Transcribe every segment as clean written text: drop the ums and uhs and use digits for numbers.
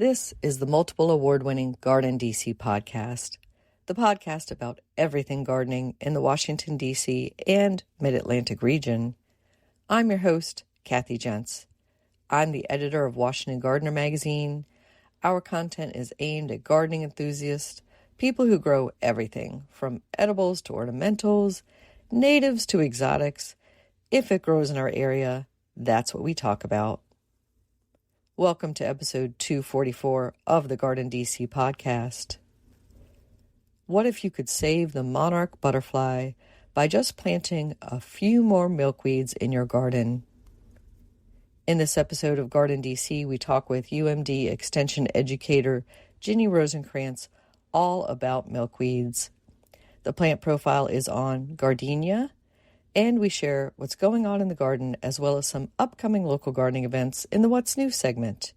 This is the multiple award-winning Garden DC podcast, the podcast about everything gardening in the Washington, D.C. and Mid-Atlantic region. I'm your host, Kathy Jentz. I'm the editor of Washington Gardener magazine. Our content is aimed at gardening enthusiasts, people who grow everything from edibles to ornamentals, natives to exotics. If it grows in our area, that's what we talk about. Welcome to episode 244 of the Garden DC podcast. What if you could save the monarch butterfly by just planting a few more milkweeds in your garden? In this episode of Garden DC, we talk with UMD Extension educator Ginny Rosenkrantz all about milkweeds. The plant profile is on gardenia, and we share what's going on in the garden as well as some upcoming local gardening events in the What's New segment.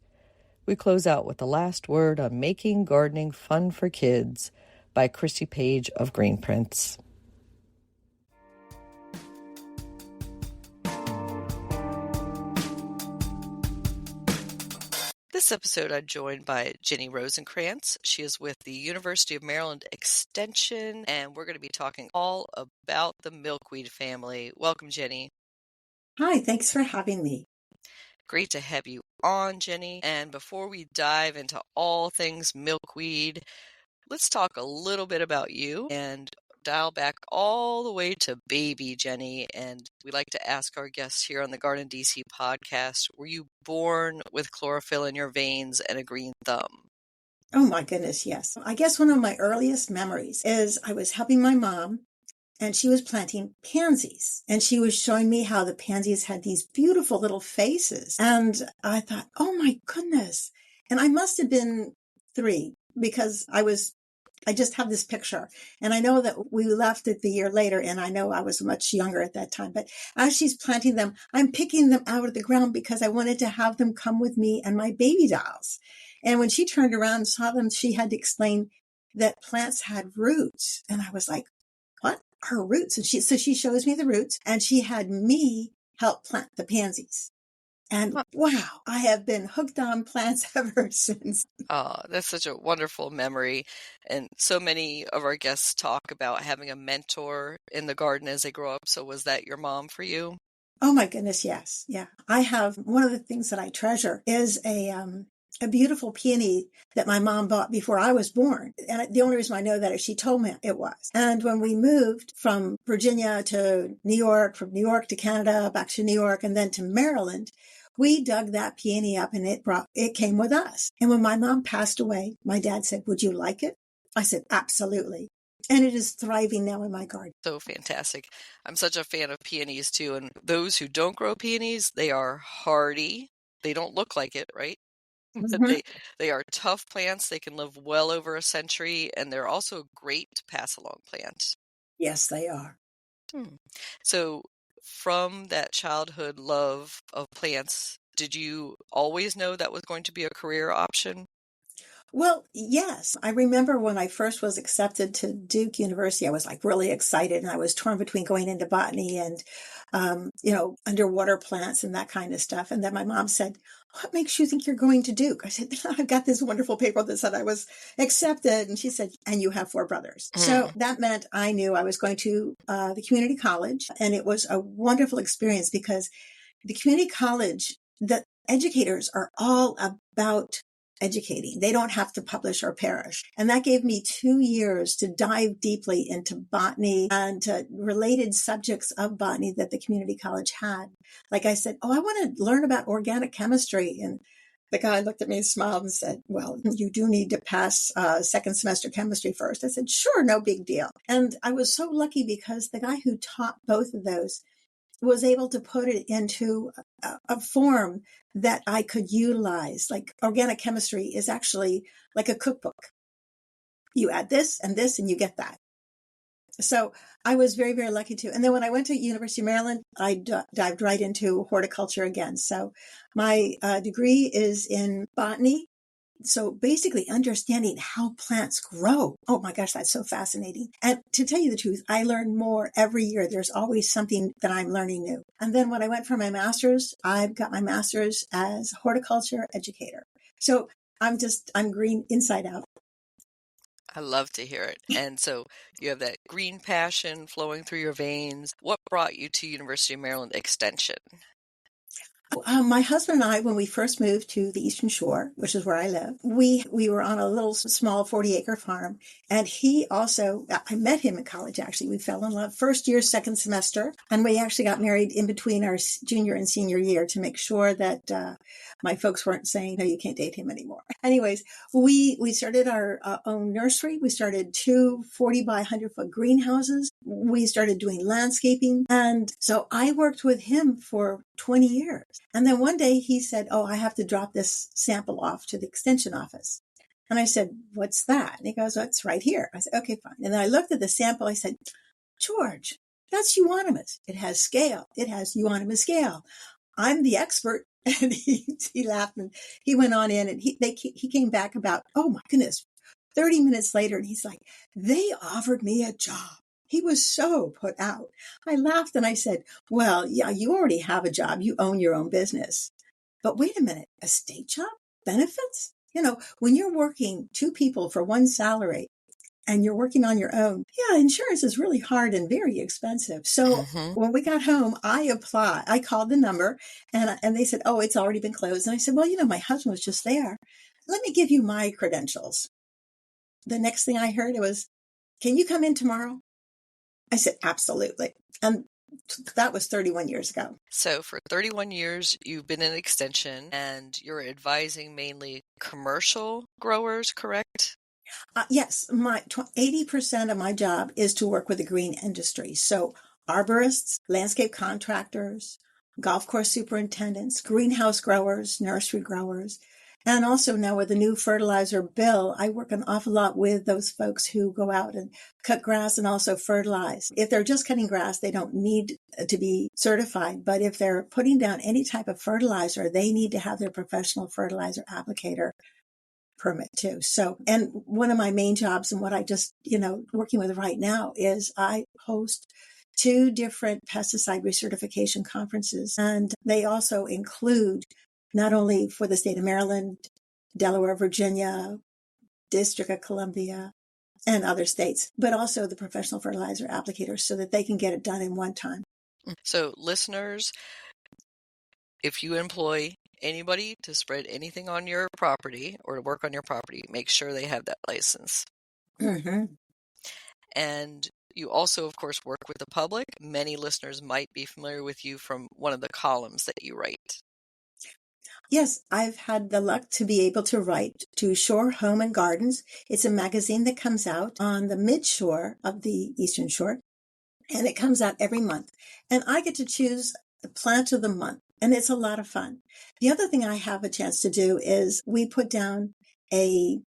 We close out with the last word on Making Gardening Fun for Kids by Christy Page of Green Prints. This episode, I'm joined by Ginny Rosenkrantz. She is with the University of Maryland Extension, and we're going to be talking all about the milkweed family. Welcome, Ginny. Hi, thanks for having me. Great to have you on, Ginny. And before we dive into all things milkweed, let's talk a little bit about you and dial back all the way to baby Ginny. And we like to ask our guests here on the Garden DC podcast, were you born with chlorophyll in your veins and a green thumb? Oh my goodness, yes. I guess one of my earliest memories is I was helping my mom and she was planting pansies and she was showing me how the pansies had these beautiful little faces. And I thought, oh my goodness. And I must have been 3 because I just have this picture. And I know that we left it the year later, and I know I was much younger at that time. But as she's planting them, I'm picking them out of the ground because I wanted to have them come with me and my baby dolls. And when she turned around and saw them, she had to explain that plants had roots. And I was like, what are roots? And she shows me the roots, and she had me help plant the pansies. And wow, I have been hooked on plants ever since. Oh, that's such a wonderful memory. And so many of our guests talk about having a mentor in the garden as they grow up. So was that your mom for you? Oh my goodness, yes. Yeah. I have one of the things that I treasure is a beautiful peony that my mom bought before I was born. And the only reason I know that is she told me it was. And when we moved from Virginia to New York, from New York to Canada, back to New York, and then to Maryland, we dug that peony up and it came with us. And when my mom passed away, my dad said, would you like it? I said, absolutely. And it is thriving now in my garden. So fantastic. I'm such a fan of peonies too. And those who don't grow peonies, they are hardy. They don't look like it, right? Mm-hmm. They are tough plants. They can live well over a century, and they're also a great pass-along plant. Yes, they are. So from that childhood love of plants, did you always know that was going to be a career option? Well, yes. I remember when I first was accepted to Duke University, I was like really excited, and I was torn between going into botany and, underwater plants and that kind of stuff. And then my mom said, what makes you think you're going to Duke? I said, I've got this wonderful paper that said I was accepted. And she said, and you have 4 brothers. So that meant I knew I was going to the community college. And it was a wonderful experience because the community college, the educators are all about educating. They don't have to publish or perish. And that gave me 2 years to dive deeply into botany and related subjects of botany that the community college had. Like I said, I want to learn about organic chemistry. And the guy looked at me and smiled and said, well, you do need to pass second semester chemistry first. I said, sure, no big deal. And I was so lucky because the guy who taught both of those was able to put it into a form that I could utilize. Like organic chemistry is actually like a cookbook. You add this and you get that. So I was very, very lucky to. And then when I went to University of Maryland, I dived right into horticulture again. So my degree is in botany. So basically understanding how plants grow. Oh my gosh, that's so fascinating. And to tell you the truth, I learn more every year. There's always something that I'm learning new. And then when I went for my master's, I've got my master's as horticulture educator. So I'm green inside out. I love to hear it. And so you have that green passion flowing through your veins. What brought you to University of Maryland Extension? My husband and I, when we first moved to the Eastern Shore, which is where I live, we were on a little small 40-acre farm. And he also, I met him in college, actually. We fell in love first year, second semester. And we actually got married in between our junior and senior year to make sure that my folks weren't saying, no, you can't date him anymore. Anyways, we started our own nursery. We started 2 40 by 100-foot greenhouses. We started doing landscaping. And so I worked with him for 20 years. And then one day he said, oh, I have to drop this sample off to the extension office. And I said, what's that? And he goes, well, it's right here. I said, okay, fine. And then I looked at the sample. I said, George, that's euonymus. It has scale. It has euonymus scale. I'm the expert. And he laughed and he went on in and he came back about, oh my goodness, 30 minutes later. And he's like, they offered me a job. He was so put out. I laughed and I said, well, yeah, you already have a job. You own your own business. But wait a minute, a state job? Benefits? When you're working 2 people for 1 salary and you're working on your own, yeah, insurance is really hard and very expensive. So when we got home, I applied. I called the number and they said, oh, it's already been closed. And I said, well, my husband was just there. Let me give you my credentials. The next thing I heard, it was, can you come in tomorrow? I said, absolutely. And that was 31 years ago. So for 31 years, you've been in extension and you're advising mainly commercial growers, correct? Yes, 80% of my job is to work with the green industry. So arborists, landscape contractors, golf course superintendents, greenhouse growers, nursery growers. And also now with the new fertilizer bill, I work an awful lot with those folks who go out and cut grass and also fertilize. If they're just cutting grass, they don't need to be certified. But if they're putting down any type of fertilizer, they need to have their professional fertilizer applicator permit too. So, and one of my main jobs and what I just, working with right now is I host 2 different pesticide recertification conferences. And they also include not only for the state of Maryland, Delaware, Virginia, District of Columbia, and other states, but also the professional fertilizer applicators so that they can get it done in one time. So listeners, if you employ anybody to spread anything on your property or to work on your property, make sure they have that license. And you also, of course, work with the public. Many listeners might be familiar with you from one of the columns that you write. Yes, I've had the luck to be able to write to Shore Home and Gardens. It's a magazine that comes out on the mid-shore of the Eastern Shore, and it comes out every month. And I get to choose the plant of the month, and it's a lot of fun. The other thing I have a chance to do is we put down a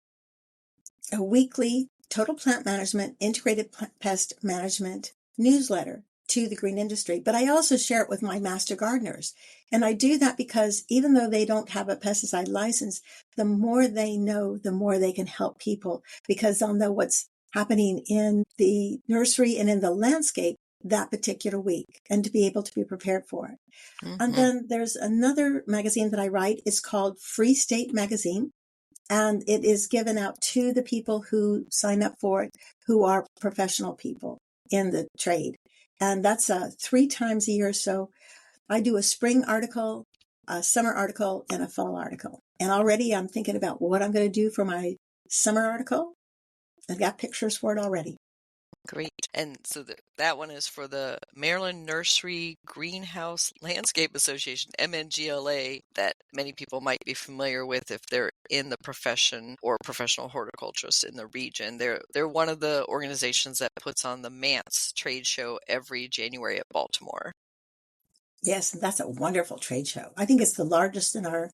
weekly total plant management, integrated pest management newsletter to the green industry, but I also share it with my master gardeners. And I do that because even though they don't have a pesticide license, the more they know, the more they can help people because they'll know what's happening in the nursery and in the landscape that particular week and to be able to be prepared for it. And then there's another magazine that I write. It's called Free State Magazine. And it is given out to the people who sign up for it, who are professional people in the trade. And that's 3 times a year. So I do a spring article, a summer article, and a fall article. And already I'm thinking about what I'm going to do for my summer article. I've got pictures for it already. Great. And so that one is for the Maryland Nursery Greenhouse Landscape Association, MNGLA, that many people might be familiar with if they're in the profession or professional horticulturists in the region. They're one of the organizations that puts on the MANTS trade show every January at Baltimore. Yes, that's a wonderful trade show. I think it's the largest in our...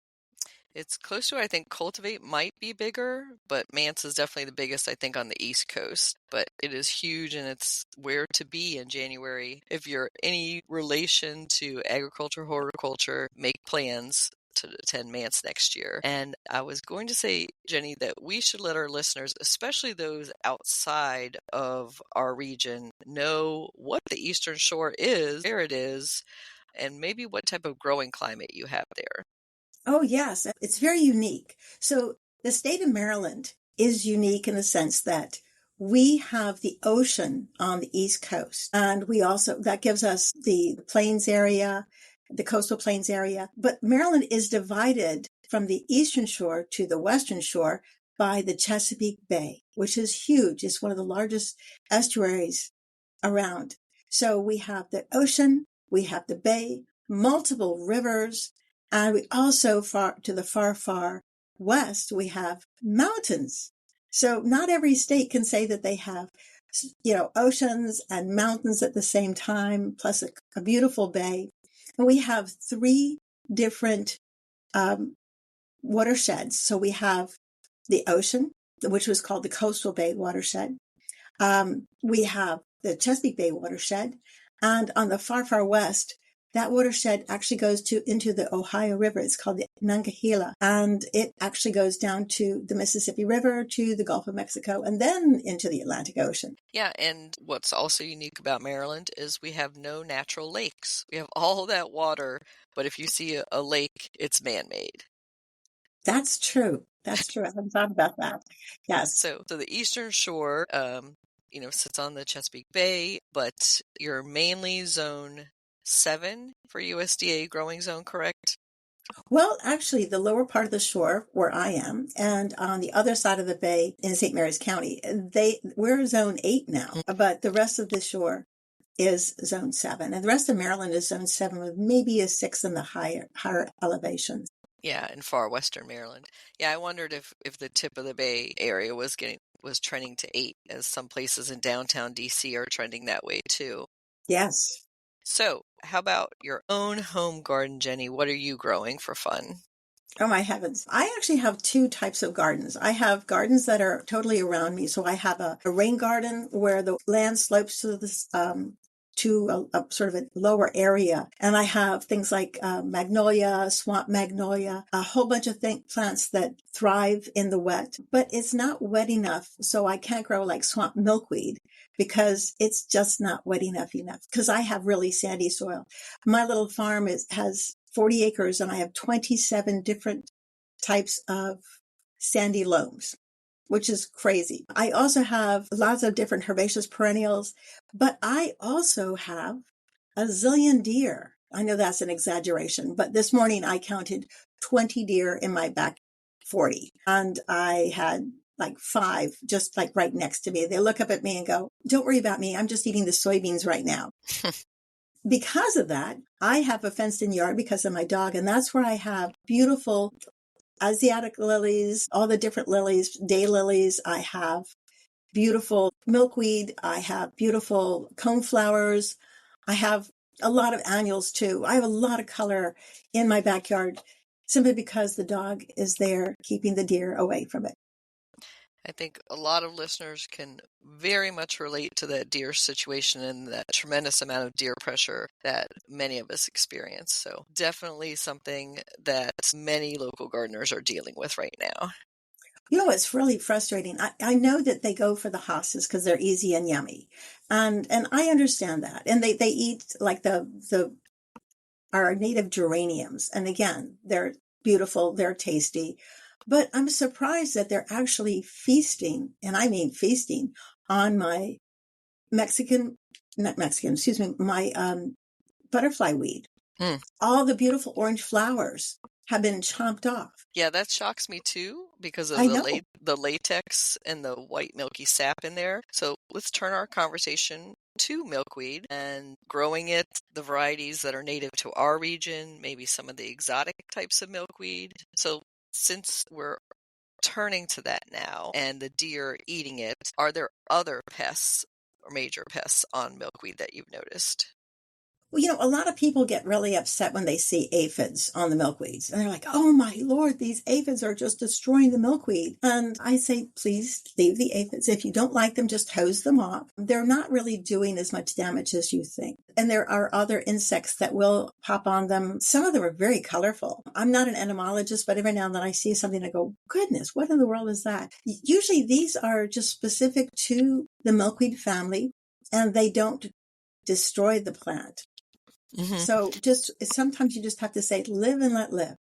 It's close to, I think, Cultivate might be bigger, but Mance is definitely the biggest, I think, on the East Coast. But it is huge, and it's where to be in January. If you're any relation to agriculture, horticulture, make plans to attend Mance next year. And I was going to say, Jenny, that we should let our listeners, especially those outside of our region, know what the Eastern Shore is, where it is, and maybe what type of growing climate you have there. Oh, yes. It's very unique. So The state of Maryland is unique in the sense that we have the ocean on the East Coast, and that gives us the plains area, the coastal plains area. But Maryland is divided from the eastern shore to the western shore by the Chesapeake Bay, which is huge. It's one of the largest estuaries around. So we have the ocean, we have the bay, multiple rivers, and we also to the far west, we have mountains. So not every state can say that they have, oceans and mountains at the same time, plus a beautiful bay. And we have three different watersheds. So we have the ocean, which was called the Coastal Bay Watershed. We have the Chesapeake Bay watershed, and on the far west, that watershed actually goes into the Ohio River. It's called the Monongahela, and it actually goes down to the Mississippi River, to the Gulf of Mexico, and then into the Atlantic Ocean. Yeah, and what's also unique about Maryland is we have no natural lakes. We have all that water, but if you see a lake, it's man-made. That's true. That's true. I haven't thought about that. Yes. So the eastern shore, sits on the Chesapeake Bay, but you're mainly zone 7 for USDA growing zone, correct? Well, actually, the lower part of the shore where I am, and on the other side of the bay in St. Mary's County, we're zone 8 now, but the rest of the shore is zone 7, and the rest of Maryland is zone 7 with maybe a 6 in the higher elevations. Yeah, in far western Maryland. Yeah, I wondered if the tip of the Bay area was trending to 8, as some places in downtown DC are trending that way too. Yes. So, how about your own home garden, Jenny? What are you growing for fun? Oh my heavens. I actually have two types of gardens. I have gardens that are totally around me. So I have a rain garden where the land slopes to this, to a sort of a lower area. And I have things like magnolia, swamp magnolia, a whole bunch of plants that thrive in the wet, but it's not wet enough. So I can't grow like swamp milkweed because it's just not wet enough because I have really sandy soil. My little farm has 40 acres and I have 27 different types of sandy loams, which is crazy. I also have lots of different herbaceous perennials, but I also have a zillion deer. I know that's an exaggeration, but this morning I counted 20 deer in my back 40, and I had like 5 just like right next to me. They look up at me and go, "Don't worry about me. I'm just eating the soybeans right now." Because of that, I have a fenced in yard because of my dog, and that's where I have beautiful Asiatic lilies, all the different lilies, daylilies. I have beautiful milkweed. I have beautiful coneflowers. I have a lot of annuals too. I have a lot of color in my backyard simply because the dog is there keeping the deer away from it. I think a lot of listeners can very much relate to that deer situation and that tremendous amount of deer pressure that many of us experience. So definitely something that many local gardeners are dealing with right now. It's really frustrating. I know that they go for the hostas because they're easy and yummy. And I understand that. And they eat like our native geraniums. And again, they're beautiful, they're tasty. But I'm surprised that they're actually feasting, and I mean feasting, on my my butterfly weed. Mm. All the beautiful orange flowers have been chomped off. Yeah, that shocks me too because of I know. the latex and the white milky sap in there. So let's turn our conversation to milkweed and growing it, the varieties that are native to our region, maybe some of the exotic types of milkweed. So since we're turning to that now and the deer eating it, are there other pests or major pests on milkweed that you've noticed? Well, a lot of people get really upset when they see aphids on the milkweeds. And they're like, "Oh my Lord, these aphids are just destroying the milkweed." And I say, please leave the aphids. If you don't like them, just hose them off. They're not really doing as much damage as you think. And there are other insects that will pop on them. Some of them are very colorful. I'm not an entomologist, but every now and then I see something and I go, "Goodness, what in the world is that?" Usually these are just specific to the milkweed family and they don't destroy the plant. Mm-hmm. So sometimes you just have to say, live and let live.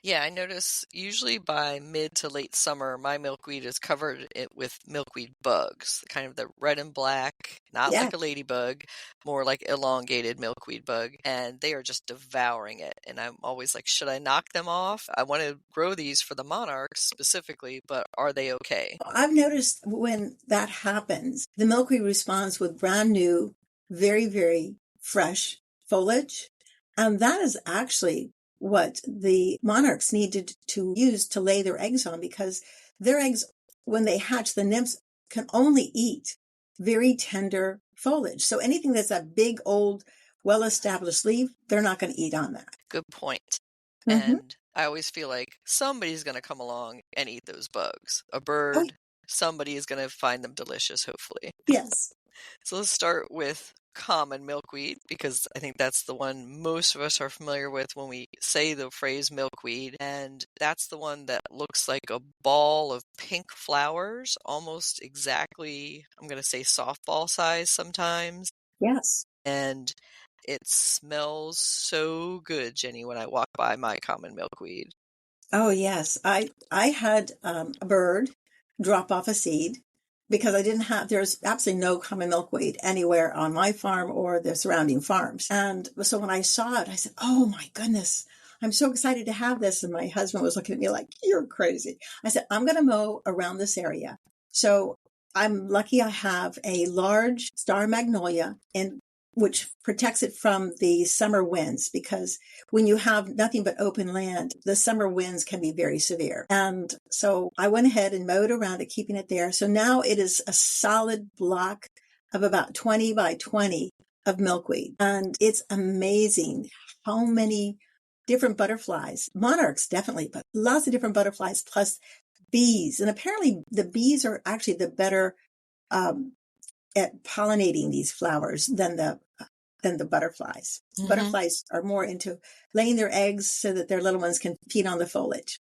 Yeah, I notice usually by mid to late summer, my milkweed is covered with milkweed bugs, kind of the red and black, not Yeah. like a ladybug, more like elongated milkweed bug, and they are just devouring it. And I'm always like, should I knock them off? I want to grow these for the monarchs specifically, but are they okay? I've noticed when that happens, the milkweed responds with brand new, very, very fresh foliage. And that is actually what the monarchs needed to use to lay their eggs on, because their eggs, when they hatch, the nymphs can only eat very tender foliage. So anything that's a big, old, well-established leaf, they're not going to eat on that. Good point. Hmm. And I always feel like somebody's going to come along and eat those bugs. A Oh, bird, somebody is going to find them delicious, hopefully. yes. So let's start with common milkweed because I think that's the one most of us are familiar with when we say the phrase milkweed. And that's the one that looks like a ball of pink flowers, almost exactly, I'm going to say softball size sometimes. Yes. And it smells so good, Jenny, when I walk by my common milkweed. Oh yes, I had a bird drop off a seed because I didn't have. There's absolutely no common milkweed anywhere on my farm or the surrounding farms, and so when I saw it, I said, "Oh my goodness, I'm so excited to have this!" And my husband was looking at me like, "You're crazy." I said, "I'm going to mow around this area." So I'm lucky I have a large star magnolia in which protects it from the summer winds, because when you have nothing but open land, the summer winds can be very severe. And so I went ahead and mowed around it, keeping it there. So now it is a solid block of about 20 by 20 of milkweed. And it's amazing how many different butterflies, monarchs definitely, but lots of different butterflies, plus bees. And apparently the bees are actually the better um, at pollinating these flowers than the butterflies. Mm-hmm. Butterflies are more into laying their eggs so that their little ones can feed on the foliage.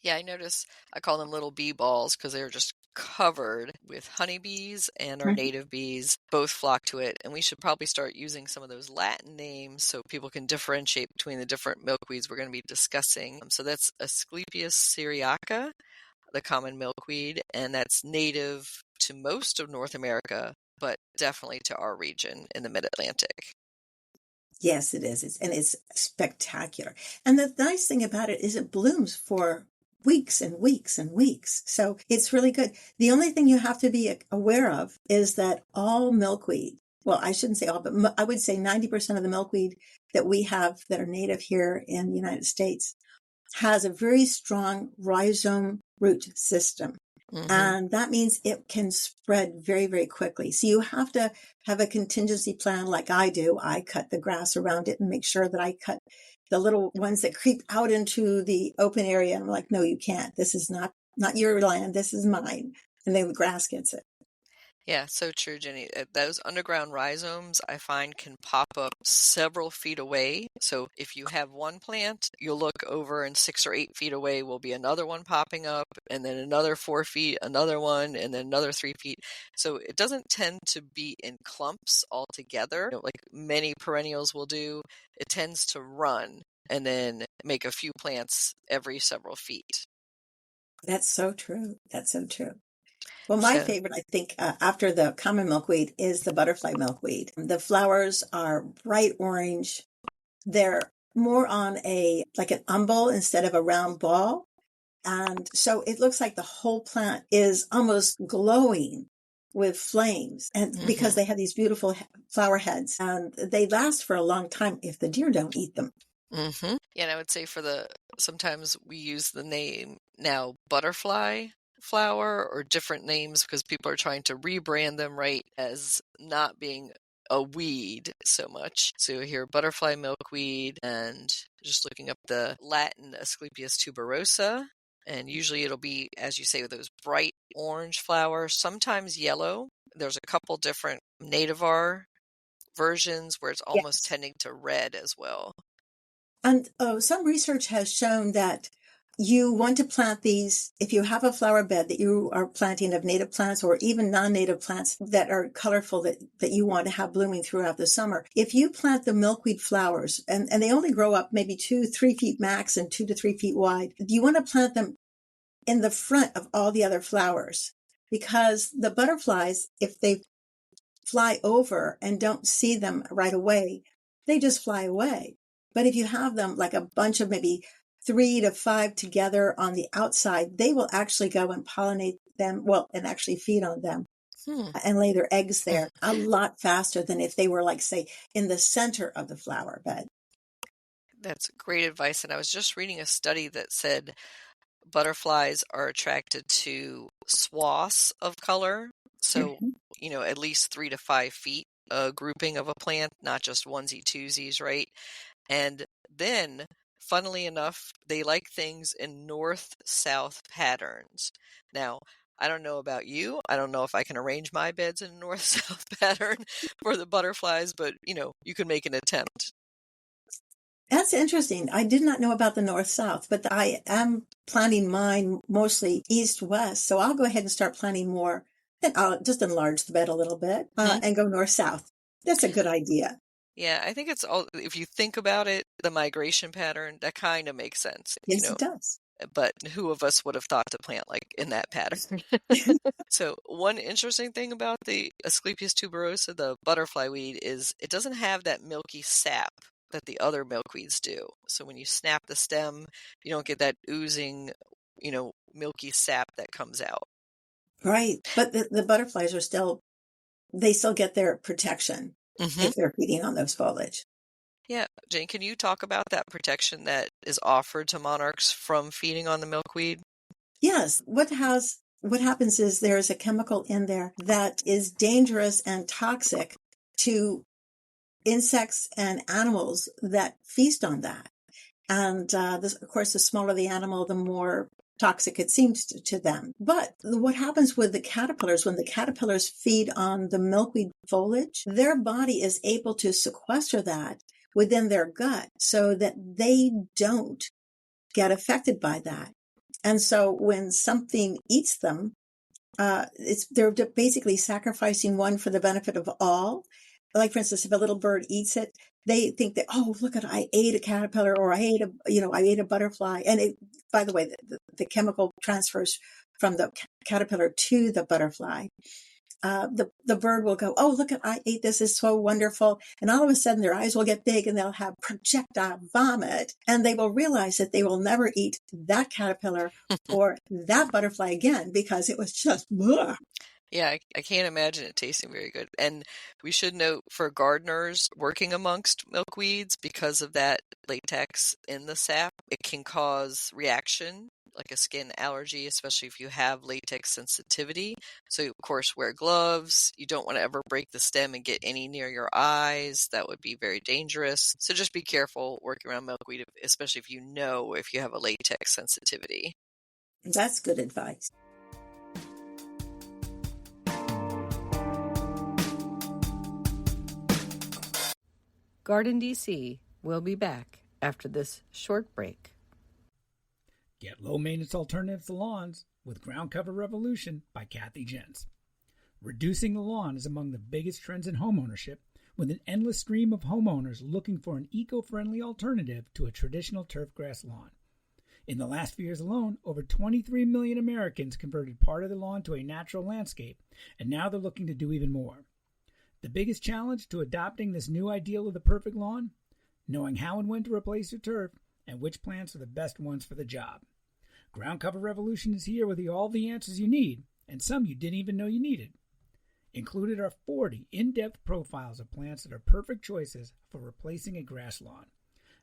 Yeah, I notice I call them little bee balls because they're just covered with honeybees, and our Mhm. native bees both flock to it. And we should probably start using some of those Latin names so people can differentiate between the different milkweeds we're going to be discussing. So that's Asclepias syriaca, the common milkweed, and that's native to most of North America, but definitely to our region in the mid-Atlantic. Yes, it is. It's spectacular. And the nice thing about it is it blooms for weeks and weeks and weeks. So it's really good. The only thing you have to be aware of is that all milkweed, well, I shouldn't say all, but I would say 90% of the milkweed that we have that are native here in the United States has a very strong rhizome root system. Mm-hmm. And that means it can spread very, very quickly. So you have to have a contingency plan like I do. I cut the grass around it and make sure that I cut the little ones that creep out into the open area. And I'm like, no, you can't. This is not your land. This is mine. And then the grass gets it. Yeah, so true, Jenny. Those underground rhizomes I find can pop up several feet away. So if you have one plant, you'll look over and 6 or 8 feet away will be another one popping up, and then another 4 feet, another one, and then another 3 feet. So it doesn't tend to be in clumps altogether, like many perennials will do. It tends to run and then make a few plants every several feet. That's so true. That's so true. Well, my So, favorite, I think, after the common milkweed is the butterfly milkweed. The flowers are bright orange. They're more on like an umbel instead of a round ball. And so it looks like the whole plant is almost glowing with flames, and because mhm. they have these beautiful flower heads, and they last for a long time if the deer don't eat them. Yeah, and I would say sometimes we use the name now butterfly flower or different names because people are trying to rebrand them right as not being a weed so much. So you hear butterfly milkweed and just looking up the Latin Asclepias tuberosa. And usually it'll be, as you say, with those bright orange flowers, sometimes yellow. There's a couple different nativar versions where it's almost Yes. tending to red as well. And some research has shown that You want to plant these, if you have a flower bed that you are planting of native plants or even non-native plants that are colorful that you want to have blooming throughout the summer. If you plant the milkweed flowers and they only grow up maybe 2-3 feet max and 2 to 3 feet wide, you want to plant them in the front of all the other flowers because the butterflies, if they fly over and don't see them right away, they just fly away. But if you have them like a bunch of maybe 3 to 5 together on the outside, they will actually go and pollinate them, well, and actually feed on them and lay their eggs there a lot faster than if they were like, say, in the center of the flower bed. That's great advice. And I was just reading a study that said butterflies are attracted to swaths of color. So, at least 3 to 5 feet, a grouping of a plant, not just onesie twosies, right? And then, funnily enough, they like things in north-south patterns. Now, I don't know about you. I don't know if I can arrange my beds in a north-south pattern for the butterflies, but, you can make an attempt. That's interesting. I did not know about the north-south, but I am planting mine mostly east-west. So I'll go ahead and start planting more. And I'll just enlarge the bed a little bit and go north-south. That's a good idea. Yeah, I think it's all, if you think about it, the migration pattern, that kind of makes sense. Yes, it does. But who of us would have thought to plant like in that pattern? So one interesting thing about the Asclepias tuberosa, the butterfly weed, is it doesn't have that milky sap that the other milkweeds do. So when you snap the stem, you don't get that oozing, milky sap that comes out. Right. But the butterflies they still get their protection if they're feeding on those foliage. Yeah. Jane, can you talk about that protection that is offered to monarchs from feeding on the milkweed? Yes. What happens is there's a chemical in there that is dangerous and toxic to insects and animals that feast on that. And of course, the smaller the animal, the more toxic it seems to them. But what happens with the caterpillars, when the caterpillars feed on the milkweed foliage, their body is able to sequester that within their gut so that they don't get affected by that. And so when something eats them, they're basically sacrificing one for the benefit of all. Like, for instance, if a little bird eats it, they think that, oh, look at, I ate a caterpillar or I ate a butterfly. And by the way, the chemical transfers from the caterpillar to the butterfly. The bird will go, oh, look at, I ate this, is so wonderful. And all of a sudden their eyes will get big and they'll have projectile vomit. And they will realize that they will never eat that caterpillar or that butterfly again because it was just, ugh. Yeah, I can't imagine it tasting very good. And we should note for gardeners working amongst milkweeds, because of that latex in the sap, it can cause reaction, like a skin allergy, especially if you have latex sensitivity. So, of course, wear gloves. You don't want to ever break the stem and get any near your eyes. That would be very dangerous. So just be careful working around milkweed, especially if you have a latex sensitivity. That's good advice. Garden DC will be back after this short break. Get low-maintenance alternatives to lawns with Ground Cover Revolution by Kathy Jentz. Reducing the lawn is among the biggest trends in homeownership, with an endless stream of homeowners looking for an eco-friendly alternative to a traditional turfgrass lawn. In the last few years alone, over 23 million Americans converted part of their lawn to a natural landscape, and now they're looking to do even more. The biggest challenge to adopting this new ideal of the perfect lawn? Knowing how and when to replace your turf and which plants are the best ones for the job. Ground Cover Revolution is here with all the answers you need, and some you didn't even know you needed. Included are 40 in-depth profiles of plants that are perfect choices for replacing a grass lawn.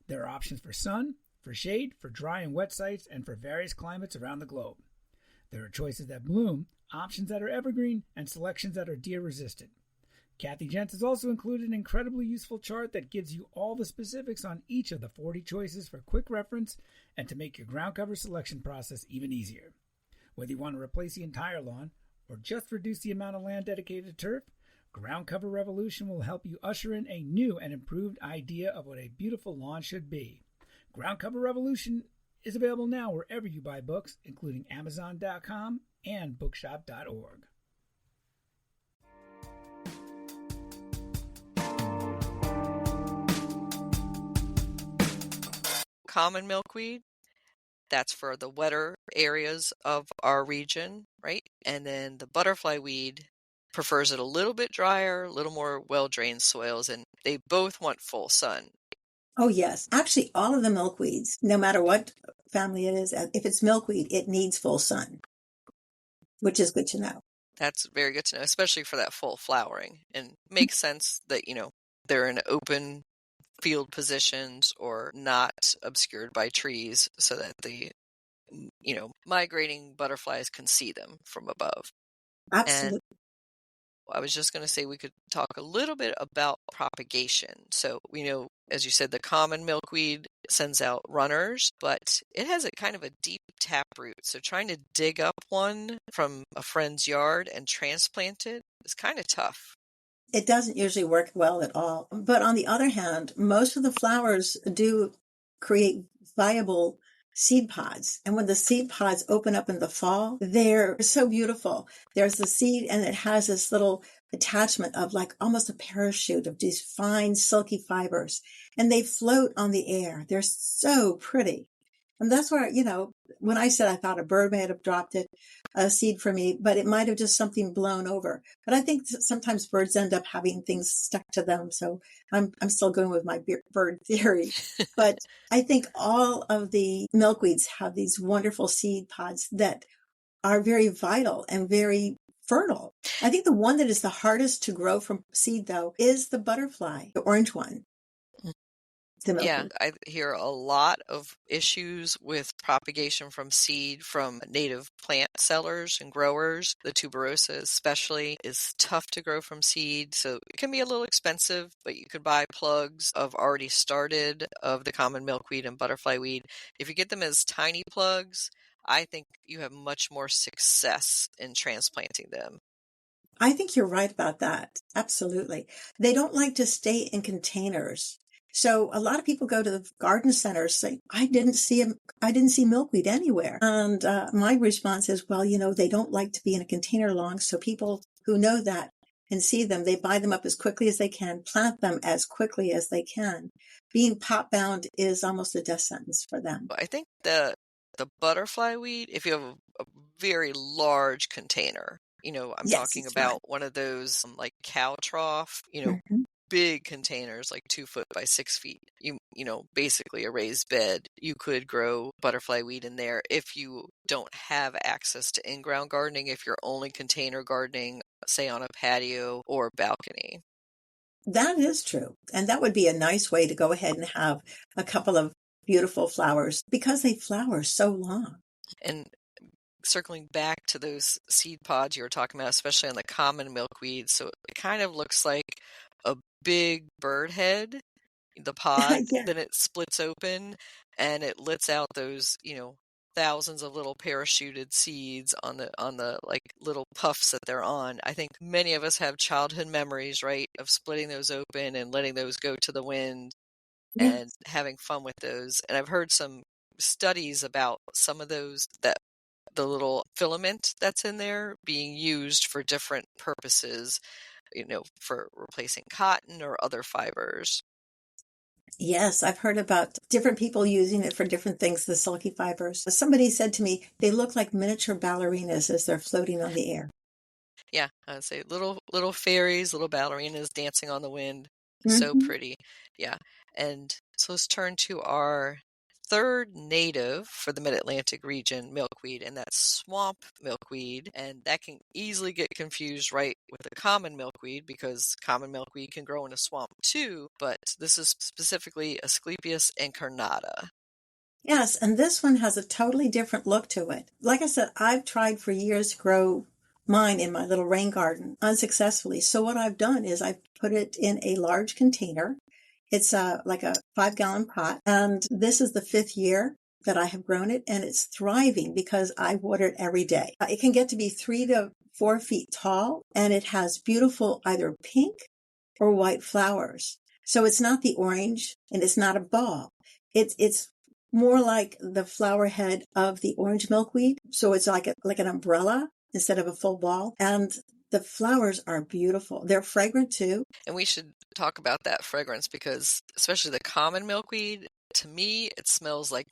There are options for sun, for shade, for dry and wet sites, and for various climates around the globe. There are choices that bloom, options that are evergreen, and selections that are deer-resistant. Kathy Jentz has also included an incredibly useful chart that gives you all the specifics on each of the 40 choices for quick reference and to make your ground cover selection process even easier. Whether you want to replace the entire lawn or just reduce the amount of land dedicated to turf, Ground Cover Revolution will help you usher in a new and improved idea of what a beautiful lawn should be. Ground Cover Revolution is available now wherever you buy books, including Amazon.com and Bookshop.org. Common milkweed, that's for the wetter areas of our region, right? And then the butterfly weed prefers it a little bit drier, a little more well-drained soils, and they both want full sun. Oh, yes. Actually, all of the milkweeds, no matter what family it is, if it's milkweed, it needs full sun, which is good to know. That's very good to know, especially for that full flowering. And makes sense that, they're in open field positions or not obscured by trees so that the, migrating butterflies can see them from above. And Absolutely. I was just going to say we could talk a little bit about propagation. So we know, as you said, the common milkweed sends out runners, but it has a kind of a deep taproot. So trying to dig up one from a friend's yard and transplant it is kind of tough. It doesn't usually work well at all. But on the other hand, most of the flowers do create viable seed pods. And when the seed pods open up in the fall, they're so beautiful. There's the seed and it has this little attachment of like almost a parachute of these fine silky fibers, and they float on the air. They're so pretty. And that's where, when I said I thought a bird may have dropped a seed for me, but it might have just something blown over. But I think sometimes birds end up having things stuck to them. So I'm still going with my bird theory. But I think all of the milkweeds have these wonderful seed pods that are very vital and very fertile. I think the one that is the hardest to grow from seed, though, is the butterfly, the orange one. Yeah, I hear a lot of issues with propagation from seed from native plant sellers and growers. The tuberosa especially is tough to grow from seed, so it can be a little expensive, but you could buy plugs of already started of the common milkweed and butterfly weed. If you get them as tiny plugs, I think you have much more success in transplanting them. I think you're right about that. Absolutely. They don't like to stay in containers. So a lot of people go to the garden centers saying, I didn't see milkweed anywhere. And my response is, well, they don't like to be in a container long. So people who know that and see them, they buy them up as quickly as they can, plant them as quickly as they can. Being pot bound is almost a death sentence for them. I think the butterfly weed, if you have a very large container, I'm Yes, talking it's right. about one of those like cow trough, Mhm. big containers, like 2 foot by 6 feet. Basically a raised bed. You could grow butterfly weed in there if you don't have access to in-ground gardening, if you're only container gardening, say on a patio or balcony. That is true. And that would be a nice way to go ahead and have a couple of beautiful flowers because they flower so long. And circling back to those seed pods you were talking about, especially on the common milkweed, so it kind of looks like a big bird head, the pod, Yeah. then it splits open and it lets out those, thousands of little parachuted seeds on the like little puffs that they're on. I think many of us have childhood memories, right, of splitting those open and letting those go to the wind and Yes. having fun with those. And I've heard some studies about some of those, that the little filament that's in there being used for different purposes, for replacing cotton or other fibers. Yes, I've heard about different people using it for different things, the silky fibers. Somebody said to me, they look like miniature ballerinas as they're floating on the air. Yeah, I'd say little fairies, little ballerinas dancing on the wind. So Hmm. pretty. Yeah. And so let's turn to our third native for the Mid-Atlantic region milkweed, and that's swamp milkweed. And that can easily get confused, right, with the common milkweed, because common milkweed can grow in a swamp too, but this is specifically Asclepias incarnata. Yes, and this one has a totally different look to it. Like I said, I've tried for years to grow mine in my little rain garden unsuccessfully. So what I've done is I've put it in a large container. It's like a 5-gallon pot. And this is the 5th year that I have grown it, and it's thriving because I water it every day. It can get to be 3 to 4 feet tall, and it has beautiful either pink or white flowers. So it's not the orange and it's not a ball. It's more like the flower head of the orange milkweed. So it's like an umbrella instead of a full ball. And the flowers are beautiful. They're fragrant too. And we should talk about that fragrance because especially the common milkweed, to me, it smells like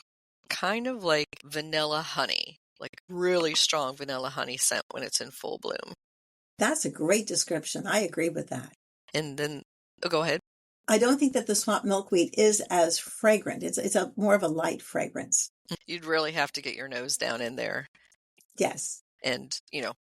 kind of like vanilla honey, like really strong vanilla honey scent when it's in full bloom. That's a great description. I agree with that. And then, oh, go ahead. I don't think that the swamp milkweed is as fragrant. It's a more of a light fragrance. You'd really have to get your nose down in there. Yes. And,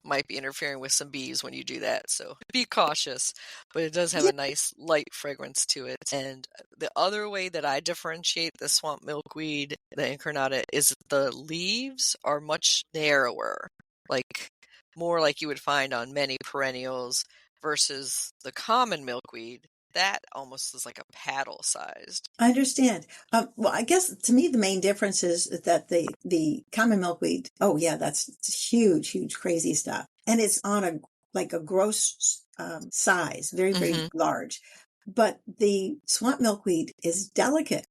might be interfering with some bees when you do that. So be cautious, but it does have a nice light fragrance to it. And the other way that I differentiate the swamp milkweed, the incarnata, is the leaves are much narrower, like more like you would find on many perennials versus the common milkweed. That almost is like a paddle sized. I understand. Well, I guess to me, the main difference is that the common milkweed, oh yeah, that's huge, huge, crazy stuff. And it's on a gross size, very, very large. But the swamp milkweed is delicate.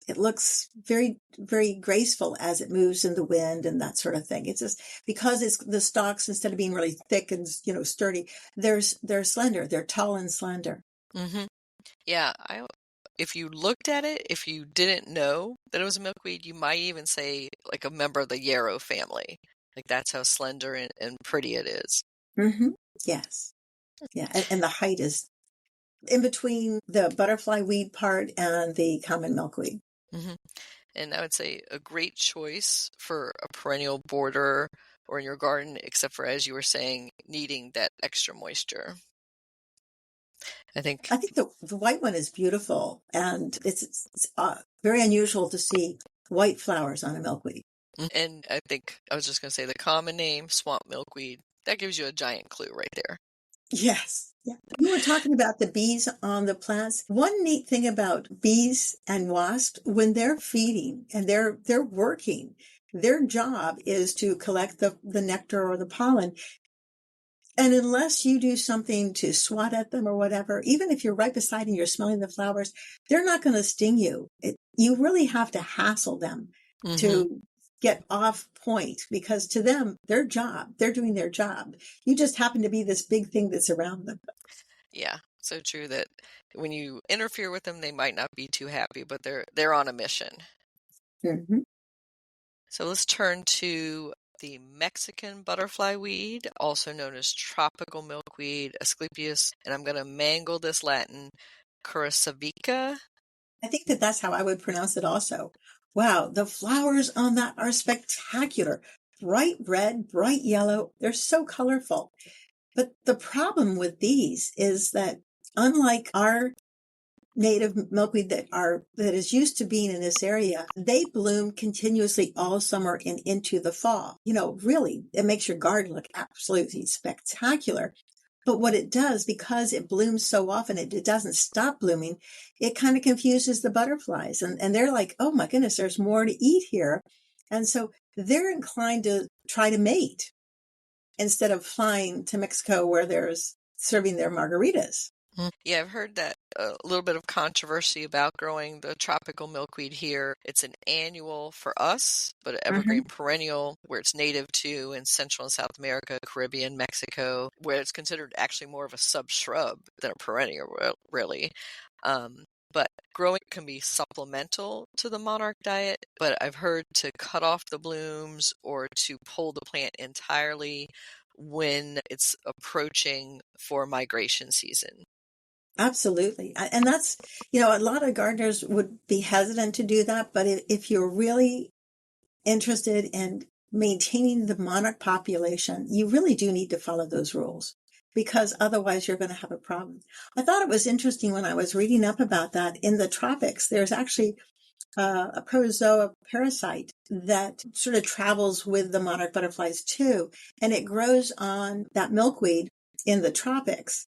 It looks very, very graceful as it moves in the wind and that sort of thing. It's just because it's the stalks, instead of being really thick and, sturdy, they're slender. They're tall and slender. Mm-hmm. Yeah, if you looked at it, if you didn't know that it was a milkweed, you might even say like a member of the yarrow family. Like that's how slender and pretty it is. Mm-hmm. Yes. Yeah. And the height is in between the butterfly weed part and the common milkweed. Mm-hmm. And I would say a great choice for a perennial border or in your garden, except for, as you were saying, needing that extra moisture. I think the white one is beautiful, and it's very unusual to see white flowers on a milkweed. And I think I was just going to say the common name, swamp milkweed, that gives you a giant clue right there. Yes. Yeah. You were talking about the bees on the plants. One neat thing about bees and wasps, when they're feeding and they're working, their job is to collect the nectar or the pollen. And unless you do something to swat at them or whatever, even if you're right beside and you're smelling the flowers, they're not going to sting you. You really have to hassle them to get off point, because to them, they're doing their job. You just happen to be this big thing that's around them. Yeah, so true that when you interfere with them, they might not be too happy, but they're on a mission. Mm-hmm. So let's turn to the Mexican butterfly weed, also known as tropical milkweed, Asclepias, and I'm going to mangle this Latin, Curasavica. I think that's how I would pronounce it also. Wow, the flowers on that are spectacular. Bright red, bright yellow. They're so colorful. But the problem with these is that unlike our native milkweed that is used to being in this area, they bloom continuously all summer and into the fall. Really, it makes your garden look absolutely spectacular. But what it does, because it blooms so often, it doesn't stop blooming, it kind of confuses the butterflies. And they're like, oh my goodness, there's more to eat here. And so they're inclined to try to mate instead of flying to Mexico where there's serving their margaritas. Yeah, I've heard that a little bit of controversy about growing the tropical milkweed here. It's an annual for us, but an evergreen perennial where it's native to in Central and South America, Caribbean, Mexico, where it's considered actually more of a sub-shrub than a perennial, really. But growing can be supplemental to the monarch diet, but I've heard to cut off the blooms or to pull the plant entirely when it's approaching for migration season. Absolutely. And that's, a lot of gardeners would be hesitant to do that. But if you're really interested in maintaining the monarch population, you really do need to follow those rules, because otherwise you're going to have a problem. I thought it was interesting when I was reading up about that. In the tropics, there's actually a protozoa parasite that sort of travels with the monarch butterflies too. And it grows on that milkweed in the tropics.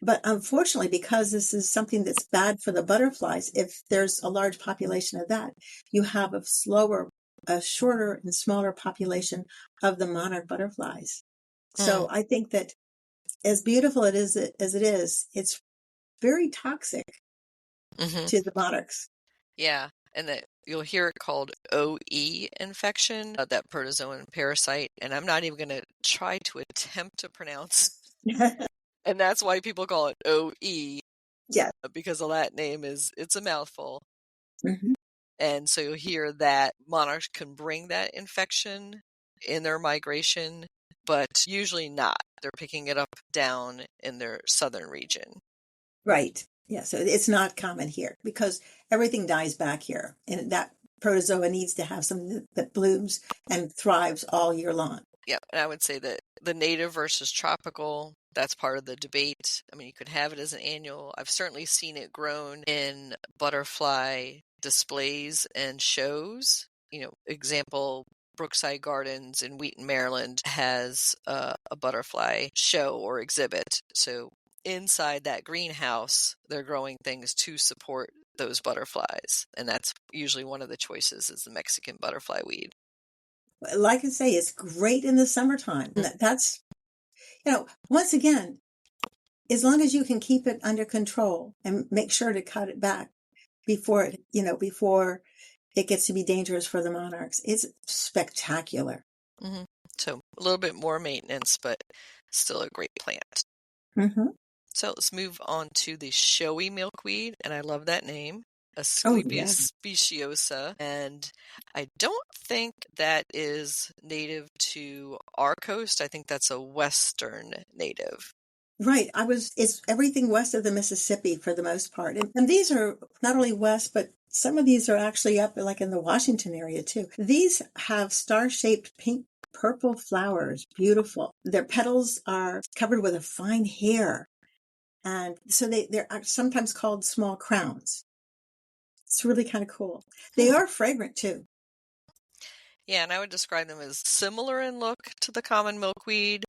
But unfortunately, because this is something that's bad for the butterflies, if there's a large population of that, you have a shorter and smaller population of the monarch butterflies. So I think that as beautiful as it is, it's very toxic to the monarchs. Yeah. and that you'll hear it called OE infection, that protozoan parasite, and I'm not even going to try to attempt to pronounce, and that's why people call it OE, Yeah. because the Latin name it's a mouthful. Mm-hmm. And so you'll hear that monarchs can bring that infection in their migration, but usually not. They're picking it up down in their southern region. Right. Yeah. So it's not common here because everything dies back here. And that protozoa needs to have something that blooms and thrives all year long. Yeah. And I would say that the native versus tropical, that's part of the debate. I mean, you could have it as an annual. I've certainly seen it grown in butterfly displays and shows. Example, Brookside Gardens in Wheaton, Maryland has a butterfly show or exhibit. So inside that greenhouse, they're growing things to support those butterflies. And that's usually one of the choices is the Mexican butterfly weed. Like I say, it's great in the summertime. That's, once again, as long as you can keep it under control and make sure to cut it back before it gets to be dangerous for the monarchs, it's spectacular. Mm-hmm. So a little bit more maintenance, but still a great plant. Mm-hmm. So let's move on to the showy milkweed, and I love that name, Oh, yeah. Asclepias speciosa, and I don't think that is native to our coast. I think that's a western native. Right. It's everything west of the Mississippi for the most part. And these are not only west, but some of these are actually up like in the Washington area too. These have star-shaped pink purple flowers. Beautiful. Their petals are covered with a fine hair. And so they're sometimes called small crowns. It's really kind of cool. They are fragrant too. Yeah, and I would describe them as similar in look to the common milkweed,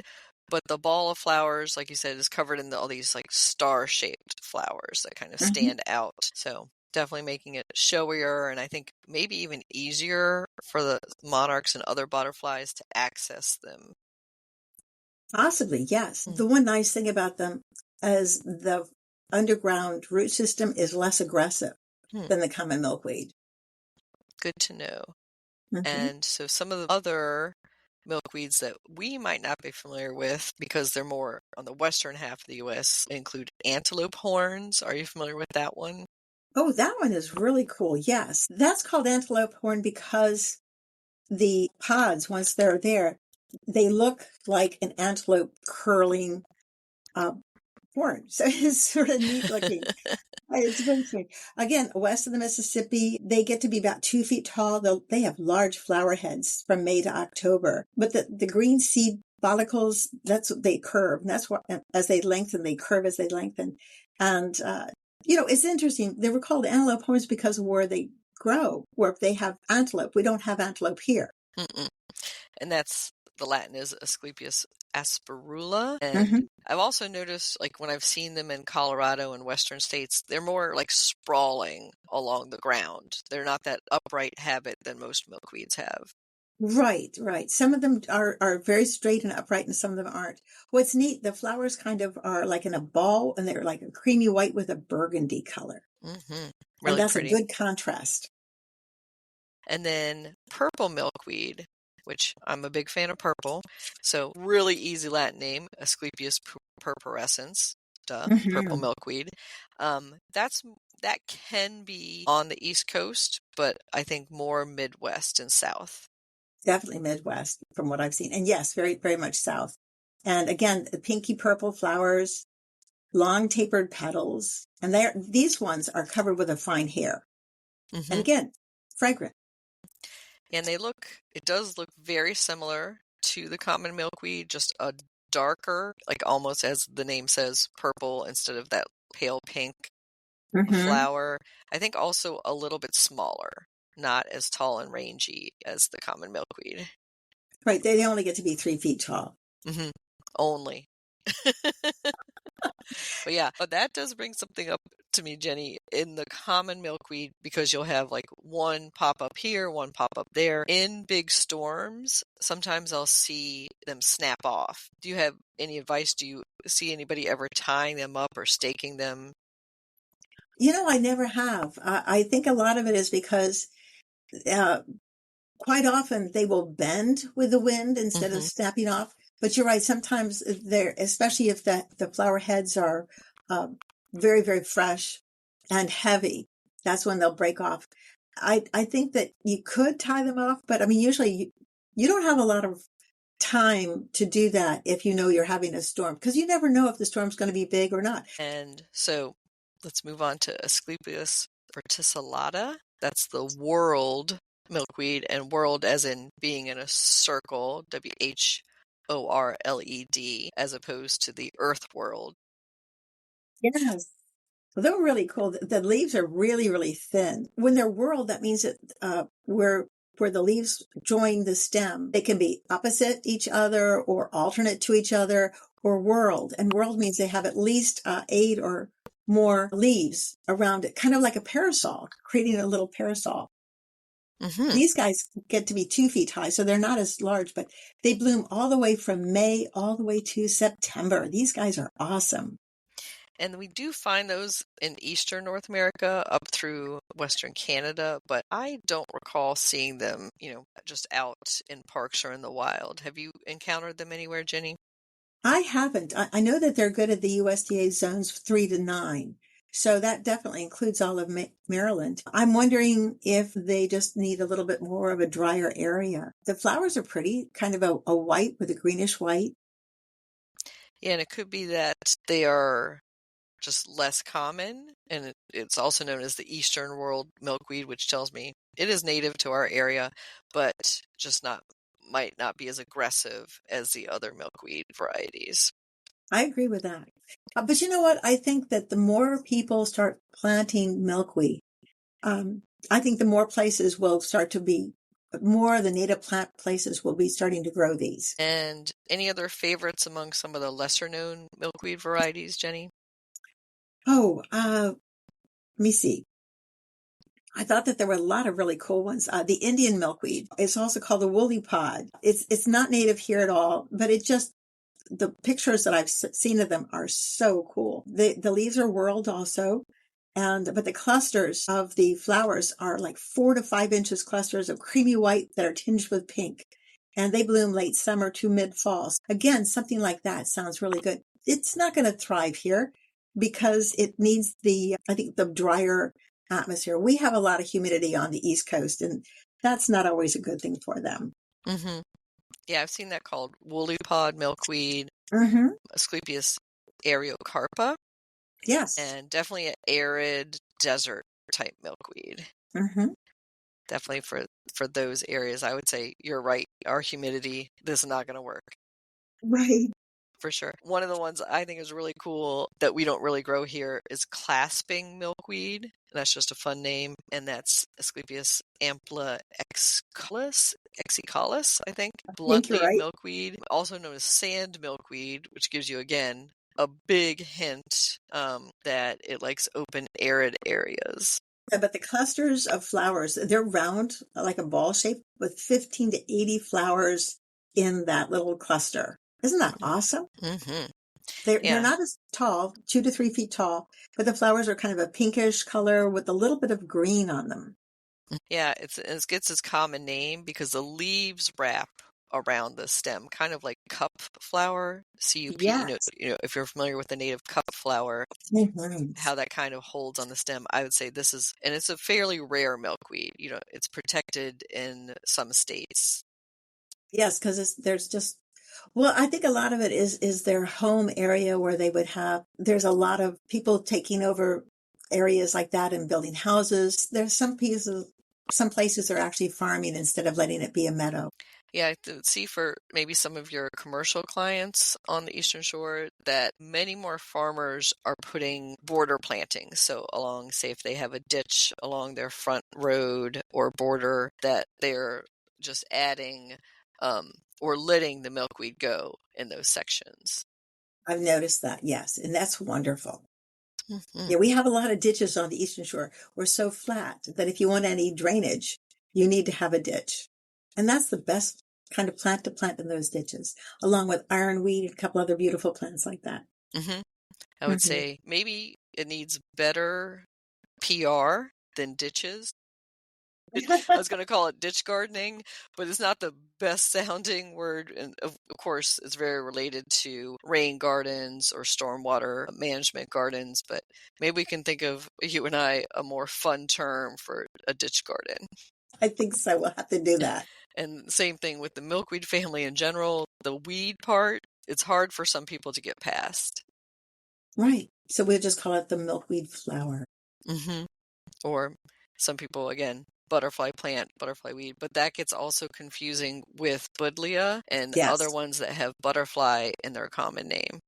but the ball of flowers, like you said, is covered in all these like star-shaped flowers that kind of stand out. So definitely making it showier, and I think maybe even easier for the monarchs and other butterflies to access them. Possibly, yes. The one nice thing about them is the underground root system is less aggressive than the common milkweed. Good to know. Mm-hmm. And so some of the other milkweeds that we might not be familiar with because they're more on the western half of the U.S. include antelope horns. Are you familiar with that one? Oh, that one is really cool. Yes. That's called antelope horn because the pods, once they're there, they look like an antelope curling horn. So it's sort of neat looking. It's very sweet. Again, west of the Mississippi, they get to be about 2 feet tall. They have large flower heads from May to October. But the green seed follicles, that's what they curve. And that's what, as they lengthen, they curve as they lengthen. And, it's interesting. They were called antelope horns because of where they grow, where they have antelope. We don't have antelope here. Mm-mm. And that's the Latin is Asclepias asperula. And I've also noticed, like when I've seen them in Colorado and western states, they're more like sprawling along the ground. They're not that upright habit that most milkweeds have. Right, right. Some of them are very straight and upright and some of them aren't. What's neat, the flowers kind of are like in a ball and they're like a creamy white with a burgundy color. Mm-hmm. Really and that's pretty. A good contrast. And then purple milkweed, which I'm a big fan of purple. So really easy Latin name, Asclepias purpurescens, purple milkweed. That can be on the East Coast, but I think more Midwest and South. Definitely Midwest from what I've seen. And yes, very, very much South. And again, the pinky purple flowers, long tapered petals. And these ones are covered with a fine hair. Mm-hmm. And again, fragrant. And it does look very similar to the common milkweed, just a darker, like almost as the name says, purple instead of that pale pink flower. I think also a little bit smaller, not as tall and rangy as the common milkweed. Right. They only get to be 3 feet tall. Mm-hmm. Only. But that does bring something up to me, Jenny, in the common milkweed, because you'll have like one pop up here, one pop up there. In big storms, sometimes I'll see them snap off. Do you have any advice? Do you see anybody ever tying them up or staking them? I never have. I think a lot of it is because uh, quite often they will bend with the wind instead of snapping off. But you're right. Sometimes they're, especially if the flower heads are uh, very, very fresh and heavy, that's when they'll break off. I think that you could tie them off, but I mean, usually you don't have a lot of time to do that if you know you're having a storm, because you never know if the storm's going to be big or not. And so let's move on to Asclepias verticillata. That's the world milkweed, and world as in being in a circle, WHORLED, as opposed to the earth world. Yes. Well, they're really cool. The leaves are really, really thin. When they're whorled, that means that where the leaves join the stem, they can be opposite each other or alternate to each other or whorled. And whorled means they have at least 8 or more leaves around it, kind of like a parasol, creating a little parasol. These guys get to be 2 feet high, so they're not as large, but they bloom all the way from May all the way to September. These guys are awesome. And we do find those in eastern North America up through western Canada, but I don't recall seeing them, just out in parks or in the wild. Have you encountered them anywhere, Jenny? I haven't. I know that they're good at the USDA zones 3 to 9. So that definitely includes all of Maryland. I'm wondering if they just need a little bit more of a drier area. The flowers are pretty, kind of a white with a greenish white. Yeah, and it could be that they are just less common, and it's also known as the Eastern World milkweed, which tells me it is native to our area, but just might not be as aggressive as the other milkweed varieties. I agree with that. But you know what? I think that the more people start planting milkweed, I think the more places will start to be, more of the native plant places will be starting to grow these. And any other favorites among some of the lesser known milkweed varieties, Jenny? Oh, let me see. I thought that there were a lot of really cool ones. The Indian milkweed. It's also called the woolly pod. It's not native here at all, but the pictures that I've seen of them are so cool. The leaves are whorled also. But the clusters of the flowers are like 4 to 5 inches clusters of creamy white that are tinged with pink. And they bloom late summer to mid fall. Again, something like that sounds really good. It's not going to thrive here because it needs I think the drier atmosphere. We have a lot of humidity on the East Coast, and that's not always a good thing for them. Mm-hmm. Yeah, I've seen that called woolly pod milkweed, Asclepias areocarpa. Yes. And definitely an arid desert type milkweed. Definitely for those areas, I would say you're right. Our humidity, this is not going to work. Right. For sure. One of the ones I think is really cool that we don't really grow here is clasping milkweed. That's just a fun name. And that's Asclepias ampla exicalis, I think. Bluntleaf milkweed, also known as sand milkweed, which gives you, again, a big hint that it likes open, arid areas. Yeah, but the clusters of flowers, they're round, like a ball shape, with 15 to 80 flowers in that little cluster. Isn't that awesome? They're not as tall, 2 to 3 feet tall, but the flowers are kind of a pinkish color with a little bit of green on them. Yeah, it gets its common name because the leaves wrap around the stem, kind of like cup flower, CUP. Yes. If you're familiar with the native cup flower, how that kind of holds on the stem, I would say this is, and it's a fairly rare milkweed. It's protected in some states. Yes, because there's just, well, I think a lot of it is their home area where they would have, there's a lot of people taking over areas like that and building houses. There's some places are actually farming instead of letting it be a meadow. Yeah, I see for maybe some of your commercial clients on the Eastern Shore that many more farmers are putting border plantings. So along, say if they have a ditch along their front road or border, that they're just adding or letting the milkweed go in those sections. I've noticed that, yes, and that's wonderful. Yeah, we have a lot of ditches on the Eastern Shore. We're so flat that if you want any drainage, you need to have a ditch. And that's the best kind of plant to plant in those ditches, along with ironweed and a couple other beautiful plants like that. I would say maybe it needs better PR than ditches. I was going to call it ditch gardening, but it's not the best sounding word. And of course, it's very related to rain gardens or stormwater management gardens. But maybe we can think of, you and I, a more fun term for a ditch garden. I think so. We'll have to do that. And same thing with the milkweed family in general. The weed part, it's hard for some people to get past. Right. So we'll just call it the milkweed flower. Mm-hmm. Or some people, again, butterfly plant, butterfly weed, but that gets also confusing with buddleia and Yes. other ones that have butterfly in their common name.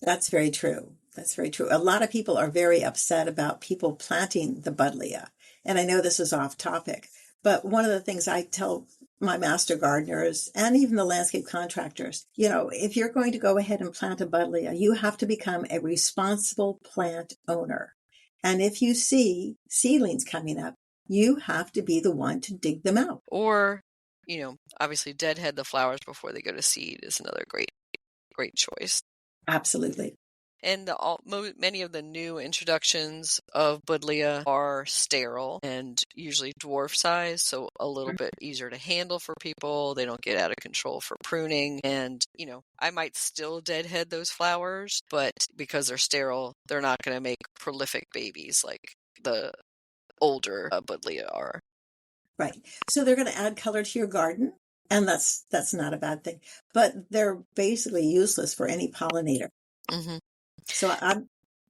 That's very true. That's very true. A lot of people are very upset about people planting the buddleia. And I know this is off topic, but one of the things I tell my master gardeners and even the landscape contractors, if you're going to go ahead and plant a buddleia, you have to become a responsible plant owner. And if you see seedlings coming up, you have to be the one to dig them out. Or, obviously deadhead the flowers before they go to seed is another great choice. Absolutely. And many of the new introductions of buddleia are sterile and usually dwarf size, so a little bit easier to handle for people. They don't get out of control for pruning. And, I might still deadhead those flowers, but because they're sterile, they're not going to make prolific babies like the older buddleia are. Right. So they're going to add color to your garden, and that's not a bad thing. But they're basically useless for any pollinator. Mm-hmm. So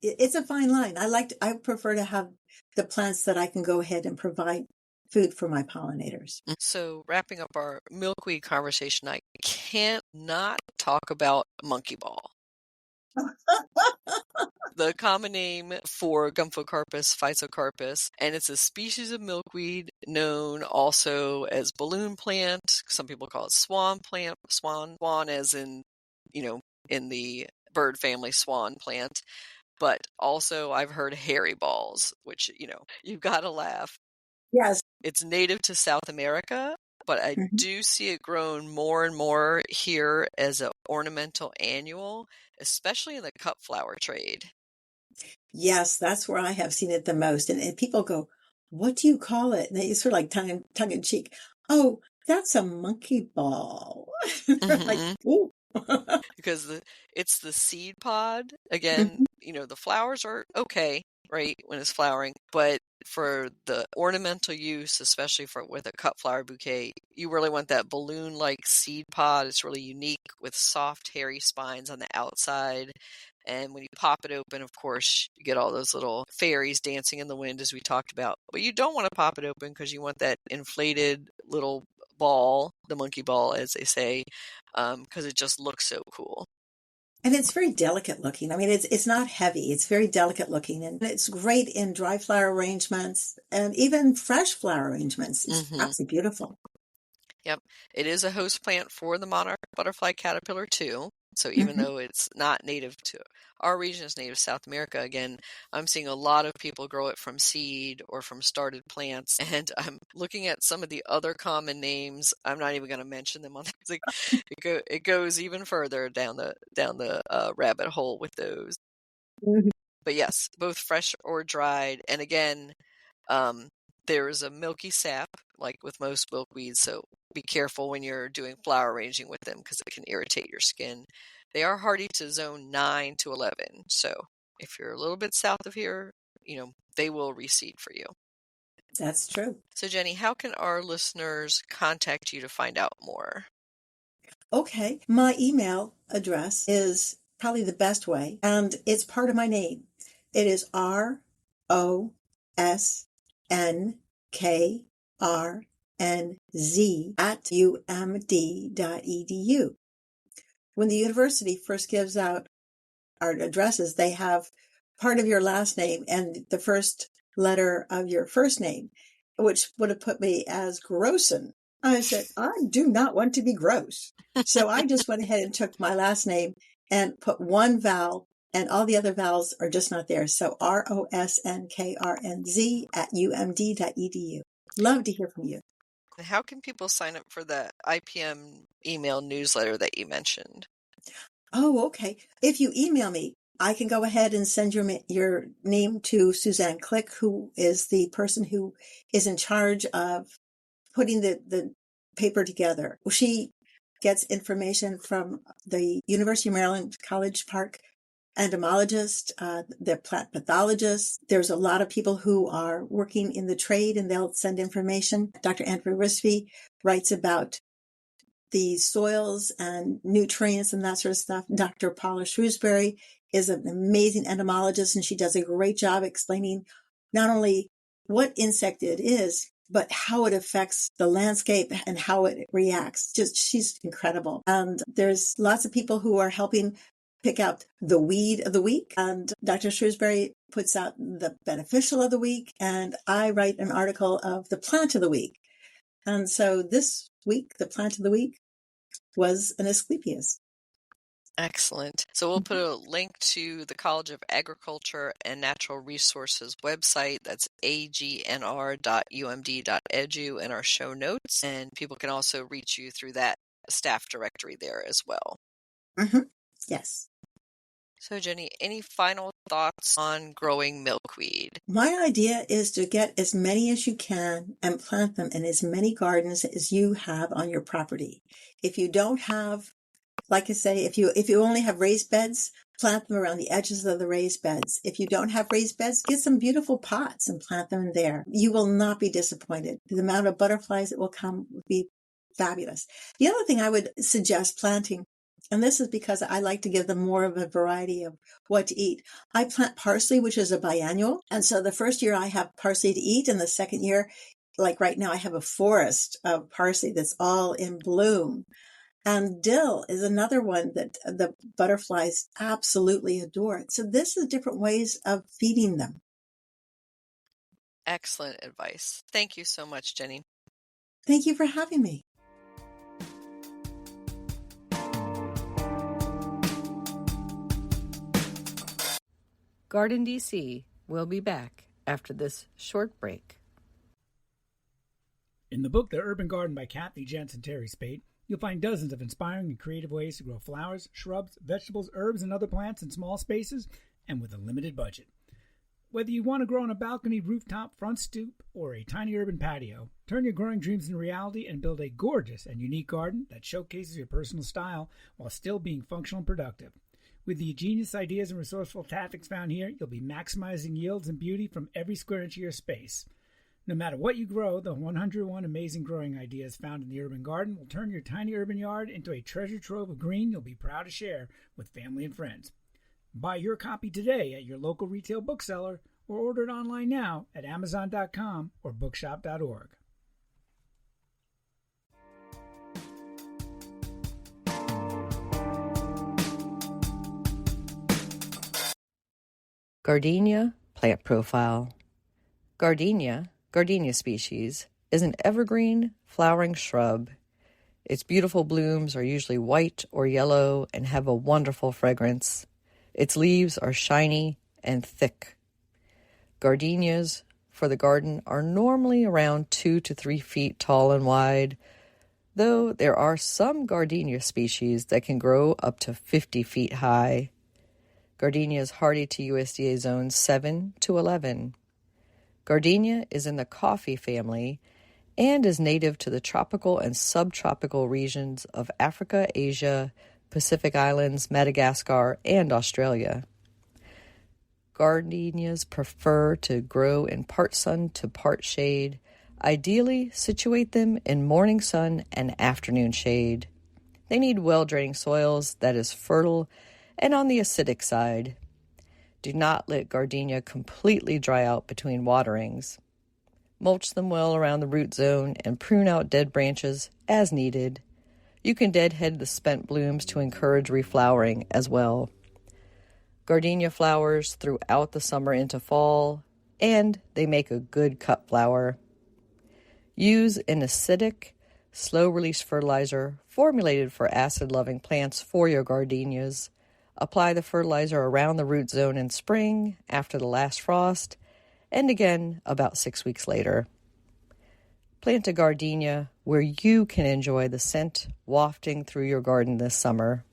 it's a fine line. I prefer to have the plants that I can go ahead and provide food for my pollinators. So wrapping up our milkweed conversation, I can't not talk about monkey ball. The common name for Gumphocarpus physocarpus, and it's a species of milkweed known also as balloon plant. Some people call it swan plant, swan as in, in the bird family swan plant. But also I've heard hairy balls, which, you've got to laugh. Yes. It's native to South America, but I do see it grown more and more here as an ornamental annual, especially in the cut flower trade. Yes, that's where I have seen it the most. And people go, "What do you call it?" And they sort of like tongue in cheek. "Oh, that's a monkey ball." They're like, "Ooh." Because it's the seed pod. Again, the flowers are okay, right, when it's flowering, but for the ornamental use, especially with a cut flower bouquet, you really want that balloon-like seed pod. It's really unique with soft, hairy spines on the outside. And when you pop it open, of course, you get all those little fairies dancing in the wind, as we talked about. But you don't want to pop it open because you want that inflated little ball, the monkey ball, as they say, because it just looks so cool. And it's very delicate looking. I mean, it's not heavy. It's very delicate looking, and it's great in dry flower arrangements and even fresh flower arrangements. It's absolutely beautiful. Yep. It is a host plant for the monarch butterfly caterpillar too. So even though it's not native to our region, is native to South America, again, I'm seeing a lot of people grow it from seed or from started plants. And I'm looking at some of the other common names. I'm not even going to mention them on this. It goes even further down the rabbit hole with those. But yes, both fresh or dried. And again, there is a milky sap, like with most milkweeds, so be careful when you're doing flower arranging with them because it can irritate your skin. They are hardy to zone 9 to 11, so if you're a little bit south of here, they will reseed for you. That's true. So Jenny, how can our listeners contact you to find out more? Okay, my email address is probably the best way, and it's part of my name. It is ROSNKRNZ@umd.edu. When the university first gives out our addresses, they have part of your last name and the first letter of your first name, which would have put me as Grosson. I said, I do not want to be gross. So I just went ahead and took my last name and put one vowel, and all the other vowels are just not there. So ROSNKRNZ@umd.edu. Love to hear from you. How can people sign up for the IPM email newsletter that you mentioned? Oh, okay. If you email me, I can go ahead and send your name to Suzanne Click, who is the person who is in charge of putting the paper together. She gets information from the University of Maryland College Park entomologist, the plant pathologist. There's a lot of people who are working in the trade, and they'll send information. Dr. Andrew Risby writes about the soils and nutrients and that sort of stuff. Dr. Paula Shrewsbury is an amazing entomologist, and she does a great job explaining not only what insect it is, but how it affects the landscape and how it reacts. She's incredible. And there's lots of people who are helping pick out the weed of the week. And Dr. Shrewsbury puts out the beneficial of the week. And I write an article of the plant of the week. And so this week, the plant of the week was an Asclepias. Excellent. So we'll put a link to the College of Agriculture and Natural Resources website. That's agnr.umd.edu in our show notes. And people can also reach you through that staff directory there as well. Mm-hmm. Yes. So Jenny, any final thoughts on growing milkweed? My idea is to get as many as you can and plant them in as many gardens as you have on your property. If you don't have, like I say, if you only have raised beds, plant them around the edges of the raised beds. If you don't have raised beds, get some beautiful pots and plant them in there. You will not be disappointed. The amount of butterflies that will come will be fabulous. The other thing I would suggest planting, and this is because I like to give them more of a variety of what to eat. I plant parsley, which is a biannual. And so the first year I have parsley to eat, and the second year, like right now, I have a forest of parsley that's all in bloom. And dill is another one that the butterflies absolutely adore. So this is different ways of feeding them. Excellent advice. Thank you so much, Jenny. Thank you for having me. Garden DC will be back after this short break. In the book The Urban Garden by Kathy Jentz and Terry Spate, you'll find dozens of inspiring and creative ways to grow flowers, shrubs, vegetables, herbs, and other plants in small spaces and with a limited budget. Whether you want to grow on a balcony, rooftop, front stoop, or a tiny urban patio, turn your growing dreams into reality and build a gorgeous and unique garden that showcases your personal style while still being functional and productive. With the ingenious ideas and resourceful tactics found here, you'll be maximizing yields and beauty from every square inch of your space. No matter what you grow, the 101 amazing growing ideas found in the urban garden will turn your tiny urban yard into a treasure trove of green you'll be proud to share with family and friends. Buy your copy today at your local retail bookseller or order it online now at Amazon.com or bookshop.org. Gardenia plant profile. Gardenia species, is an evergreen flowering shrub. Its beautiful blooms are usually white or yellow and have a wonderful fragrance. Its leaves are shiny and thick. Gardenias for the garden are normally around 2 to 3 feet tall and wide, though there are some gardenia species that can grow up to 50 feet high. Gardenia is hardy to USDA zones 7 to 11. Gardenia is in the coffee family and is native to the tropical and subtropical regions of Africa, Asia, Pacific Islands, Madagascar, and Australia. Gardenias prefer to grow in part sun to part shade. Ideally, situate them in morning sun and afternoon shade. They need well-draining soils that is fertile and on the acidic side. Do not let gardenia completely dry out between waterings. Mulch them well around the root zone and prune out dead branches as needed. You can deadhead the spent blooms to encourage reflowering as well. Gardenia flowers throughout the summer into fall, and they make a good cut flower. Use an acidic, slow-release fertilizer formulated for acid-loving plants for your gardenias. Apply the fertilizer around the root zone in spring after the last frost, and again about 6 weeks later. Plant a gardenia where you can enjoy the scent wafting through your garden this summer.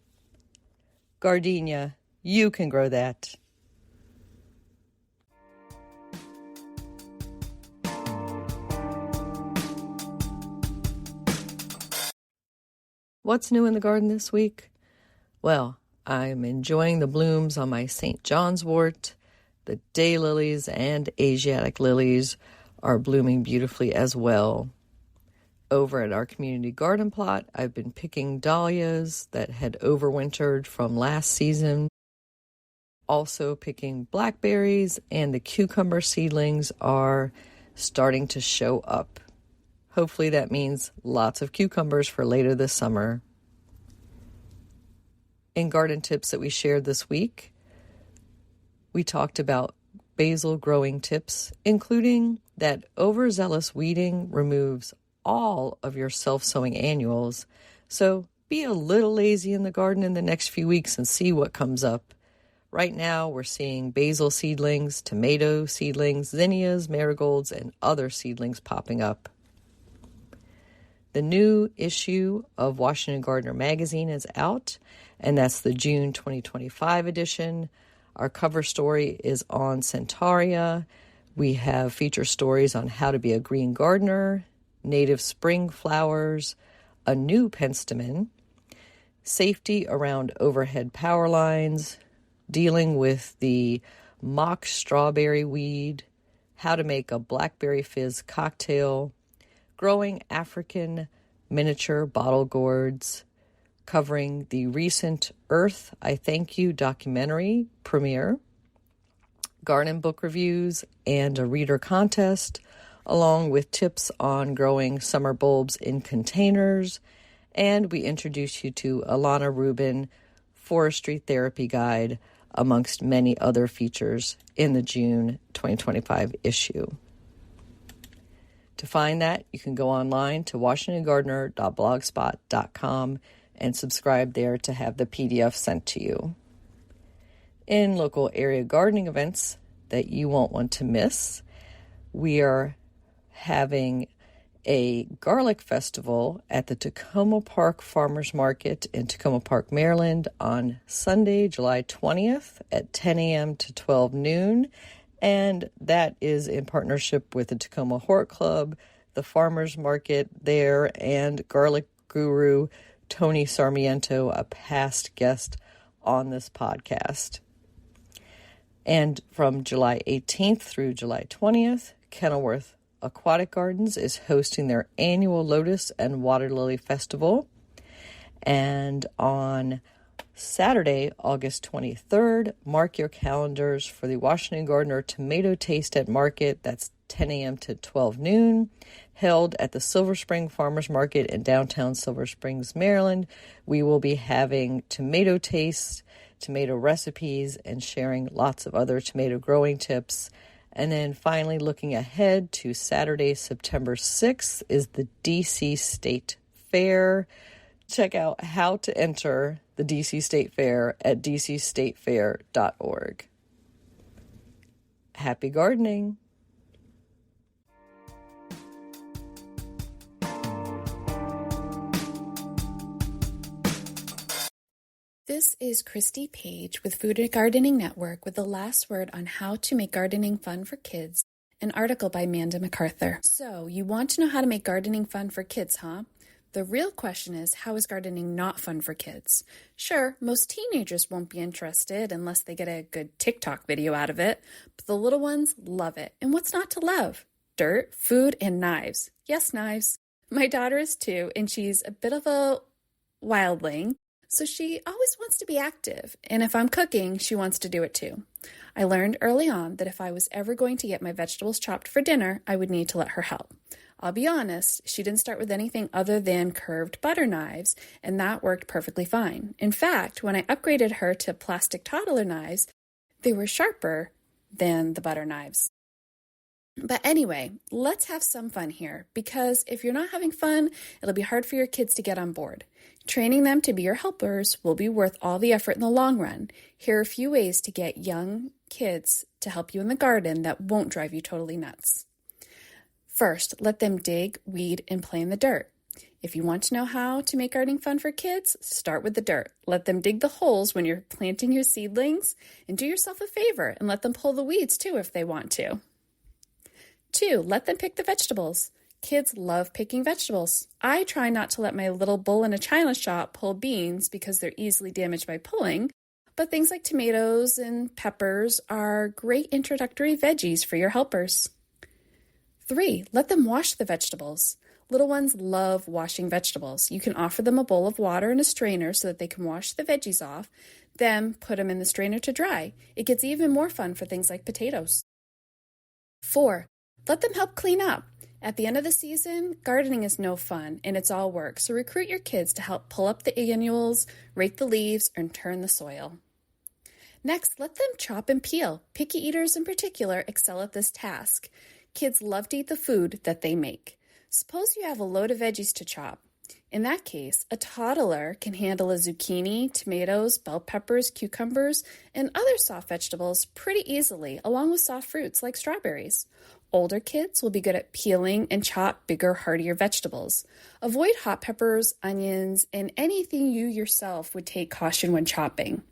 Gardenia You can grow that. What's new in the garden this week? Well, I'm enjoying the blooms on my St. John's wort. The daylilies and Asiatic lilies are blooming beautifully as well. Over at our community garden plot, I've been picking dahlias that had overwintered from last season. Also picking blackberries, and the cucumber seedlings are starting to show up. Hopefully that means lots of cucumbers for later this summer. In garden tips that we shared this week, we talked about basil growing tips, including that overzealous weeding removes all of your self-sowing annuals. So be a little lazy in the garden in the next few weeks and see what comes up. Right now, we're seeing basil seedlings, tomato seedlings, zinnias, marigolds, and other seedlings popping up. The new issue of Washington Gardener magazine is out, and that's the June 2025 edition. Our cover story is on Centaurea. We have feature stories on how to be a green gardener, native spring flowers, a new penstemon, safety around overhead power lines, dealing with the mock strawberry weed, how to make a blackberry fizz cocktail, growing African miniature bottle gourds, covering the recent Earth, I Thank You documentary premiere, garden book reviews, and a reader contest, along with tips on growing summer bulbs in containers. And we introduce you to Alana Rubin Forestry Therapy Guide, amongst many other features in the June 2025 issue. To find that, you can go online to washingtongardener.blogspot.com and subscribe there to have the PDF sent to you. In local area gardening events that you won't want to miss, we are having a garlic festival at the Tacoma Park Farmers Market in Tacoma Park, Maryland on Sunday, July 20th at 10 a.m. to 12 noon. And that is in partnership with the Tacoma Hort Club, the Farmers Market there, and garlic guru Tony Sarmiento, a past guest on this podcast. And from July 18th through July 20th, Kenilworth Aquatic Gardens is hosting their annual Lotus and Water Lily Festival. And on Saturday, August 23rd, mark your calendars for the Washington Gardener Tomato Taste at Market. That's 10 a.m. to 12 noon, held at the Silver Spring Farmers Market in downtown Silver Springs, Maryland. We will be having tomato tastes, tomato recipes, and sharing lots of other tomato growing tips. And then finally, looking ahead to Saturday, September 6th, is the DC State Fair. Check out how to enter the DC State Fair at dcstatefair.org. Happy gardening! This is Christy Page with Food and Gardening Network with the last word on how to make gardening fun for kids, an article by Amanda MacArthur. So, you want to know how to make gardening fun for kids, huh? The real question is, how is gardening not fun for kids? Sure, most teenagers won't be interested unless they get a good TikTok video out of it, but the little ones love it. And what's not to love? Dirt, food, and knives. Yes, knives. My daughter is 2, and she's a bit of a wildling. So she always wants to be active, and if I'm cooking, she wants to do it too. I learned early on that if I was ever going to get my vegetables chopped for dinner, I would need to let her help. I'll be honest, she didn't start with anything other than curved butter knives, and that worked perfectly fine. In fact, when I upgraded her to plastic toddler knives, they were sharper than the butter knives. But anyway, let's have some fun here, because if you're not having fun, it'll be hard for your kids to get on board. Training them to be your helpers will be worth all the effort in the long run. Here are a few ways to get young kids to help you in the garden that won't drive you totally nuts. First, let them dig, weed, and play in the dirt. If you want to know how to make gardening fun for kids, start with the dirt. Let them dig the holes when you're planting your seedlings, and do yourself a favor and let them pull the weeds too if they want to. 2, let them pick the vegetables. Kids love picking vegetables. I try not to let my little bull in a china shop pull beans because they're easily damaged by pulling, but things like tomatoes and peppers are great introductory veggies for your helpers. 3, let them wash the vegetables. Little ones love washing vegetables. You can offer them a bowl of water and a strainer so that they can wash the veggies off, then put them in the strainer to dry. It gets even more fun for things like potatoes. 4, let them help clean up. At the end of the season, gardening is no fun and it's all work, so recruit your kids to help pull up the annuals, rake the leaves, and turn the soil. Next, let them chop and peel. Picky eaters in particular excel at this task. Kids love to eat the food that they make. Suppose you have a load of veggies to chop. In that case, a toddler can handle a zucchini, tomatoes, bell peppers, cucumbers, and other soft vegetables pretty easily, along with soft fruits like strawberries. Older kids will be good at peeling and chop bigger, heartier vegetables. Avoid hot peppers, onions, and anything you yourself would take caution when chopping.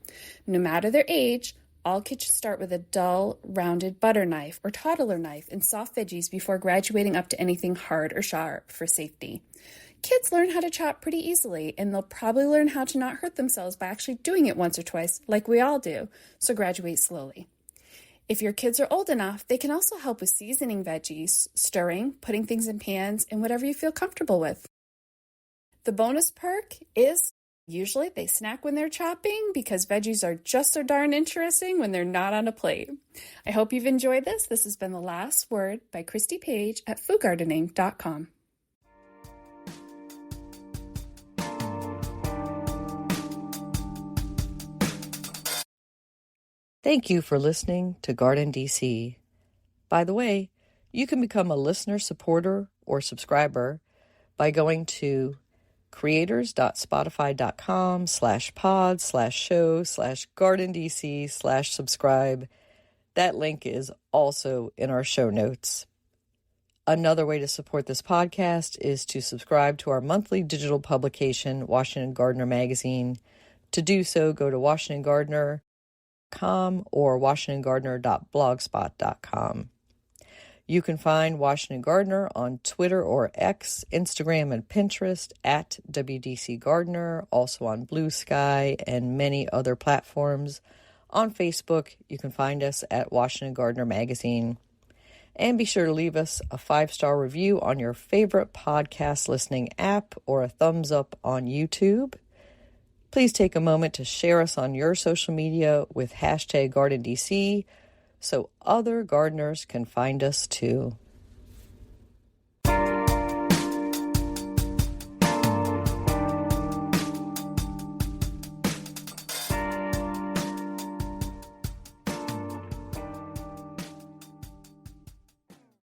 No matter their age, all kids should start with a dull, rounded butter knife or toddler knife and soft veggies before graduating up to anything hard or sharp for safety. Kids learn how to chop pretty easily, and they'll probably learn how to not hurt themselves by actually doing it once or twice, like we all do, so graduate slowly. If your kids are old enough, they can also help with seasoning veggies, stirring, putting things in pans, and whatever you feel comfortable with. The bonus perk is usually they snack when they're chopping because veggies are just so darn interesting when they're not on a plate. I hope you've enjoyed this. This has been The Last Word by Christy Page at foodgardening.com. Thank you for listening to Garden DC. By the way, you can become a listener, supporter, or subscriber by going to creators.spotify.com/pod/show/gardendc/subscribe. That link is also in our show notes. Another way to support this podcast is to subscribe to our monthly digital publication, Washington Gardener Magazine. To do so, go to washingtongardener.com or washingtongardener.blogspot.com. You can find Washington Gardener on Twitter or X, Instagram, and Pinterest at WDC Gardener, also on Blue Sky and many other platforms. On Facebook, you can find us at Washington Gardener Magazine. And be sure to leave us a 5-star review on your favorite podcast listening app or a thumbs up on YouTube. Please take a moment to share us on your social media with #GardenDC so other gardeners can find us too.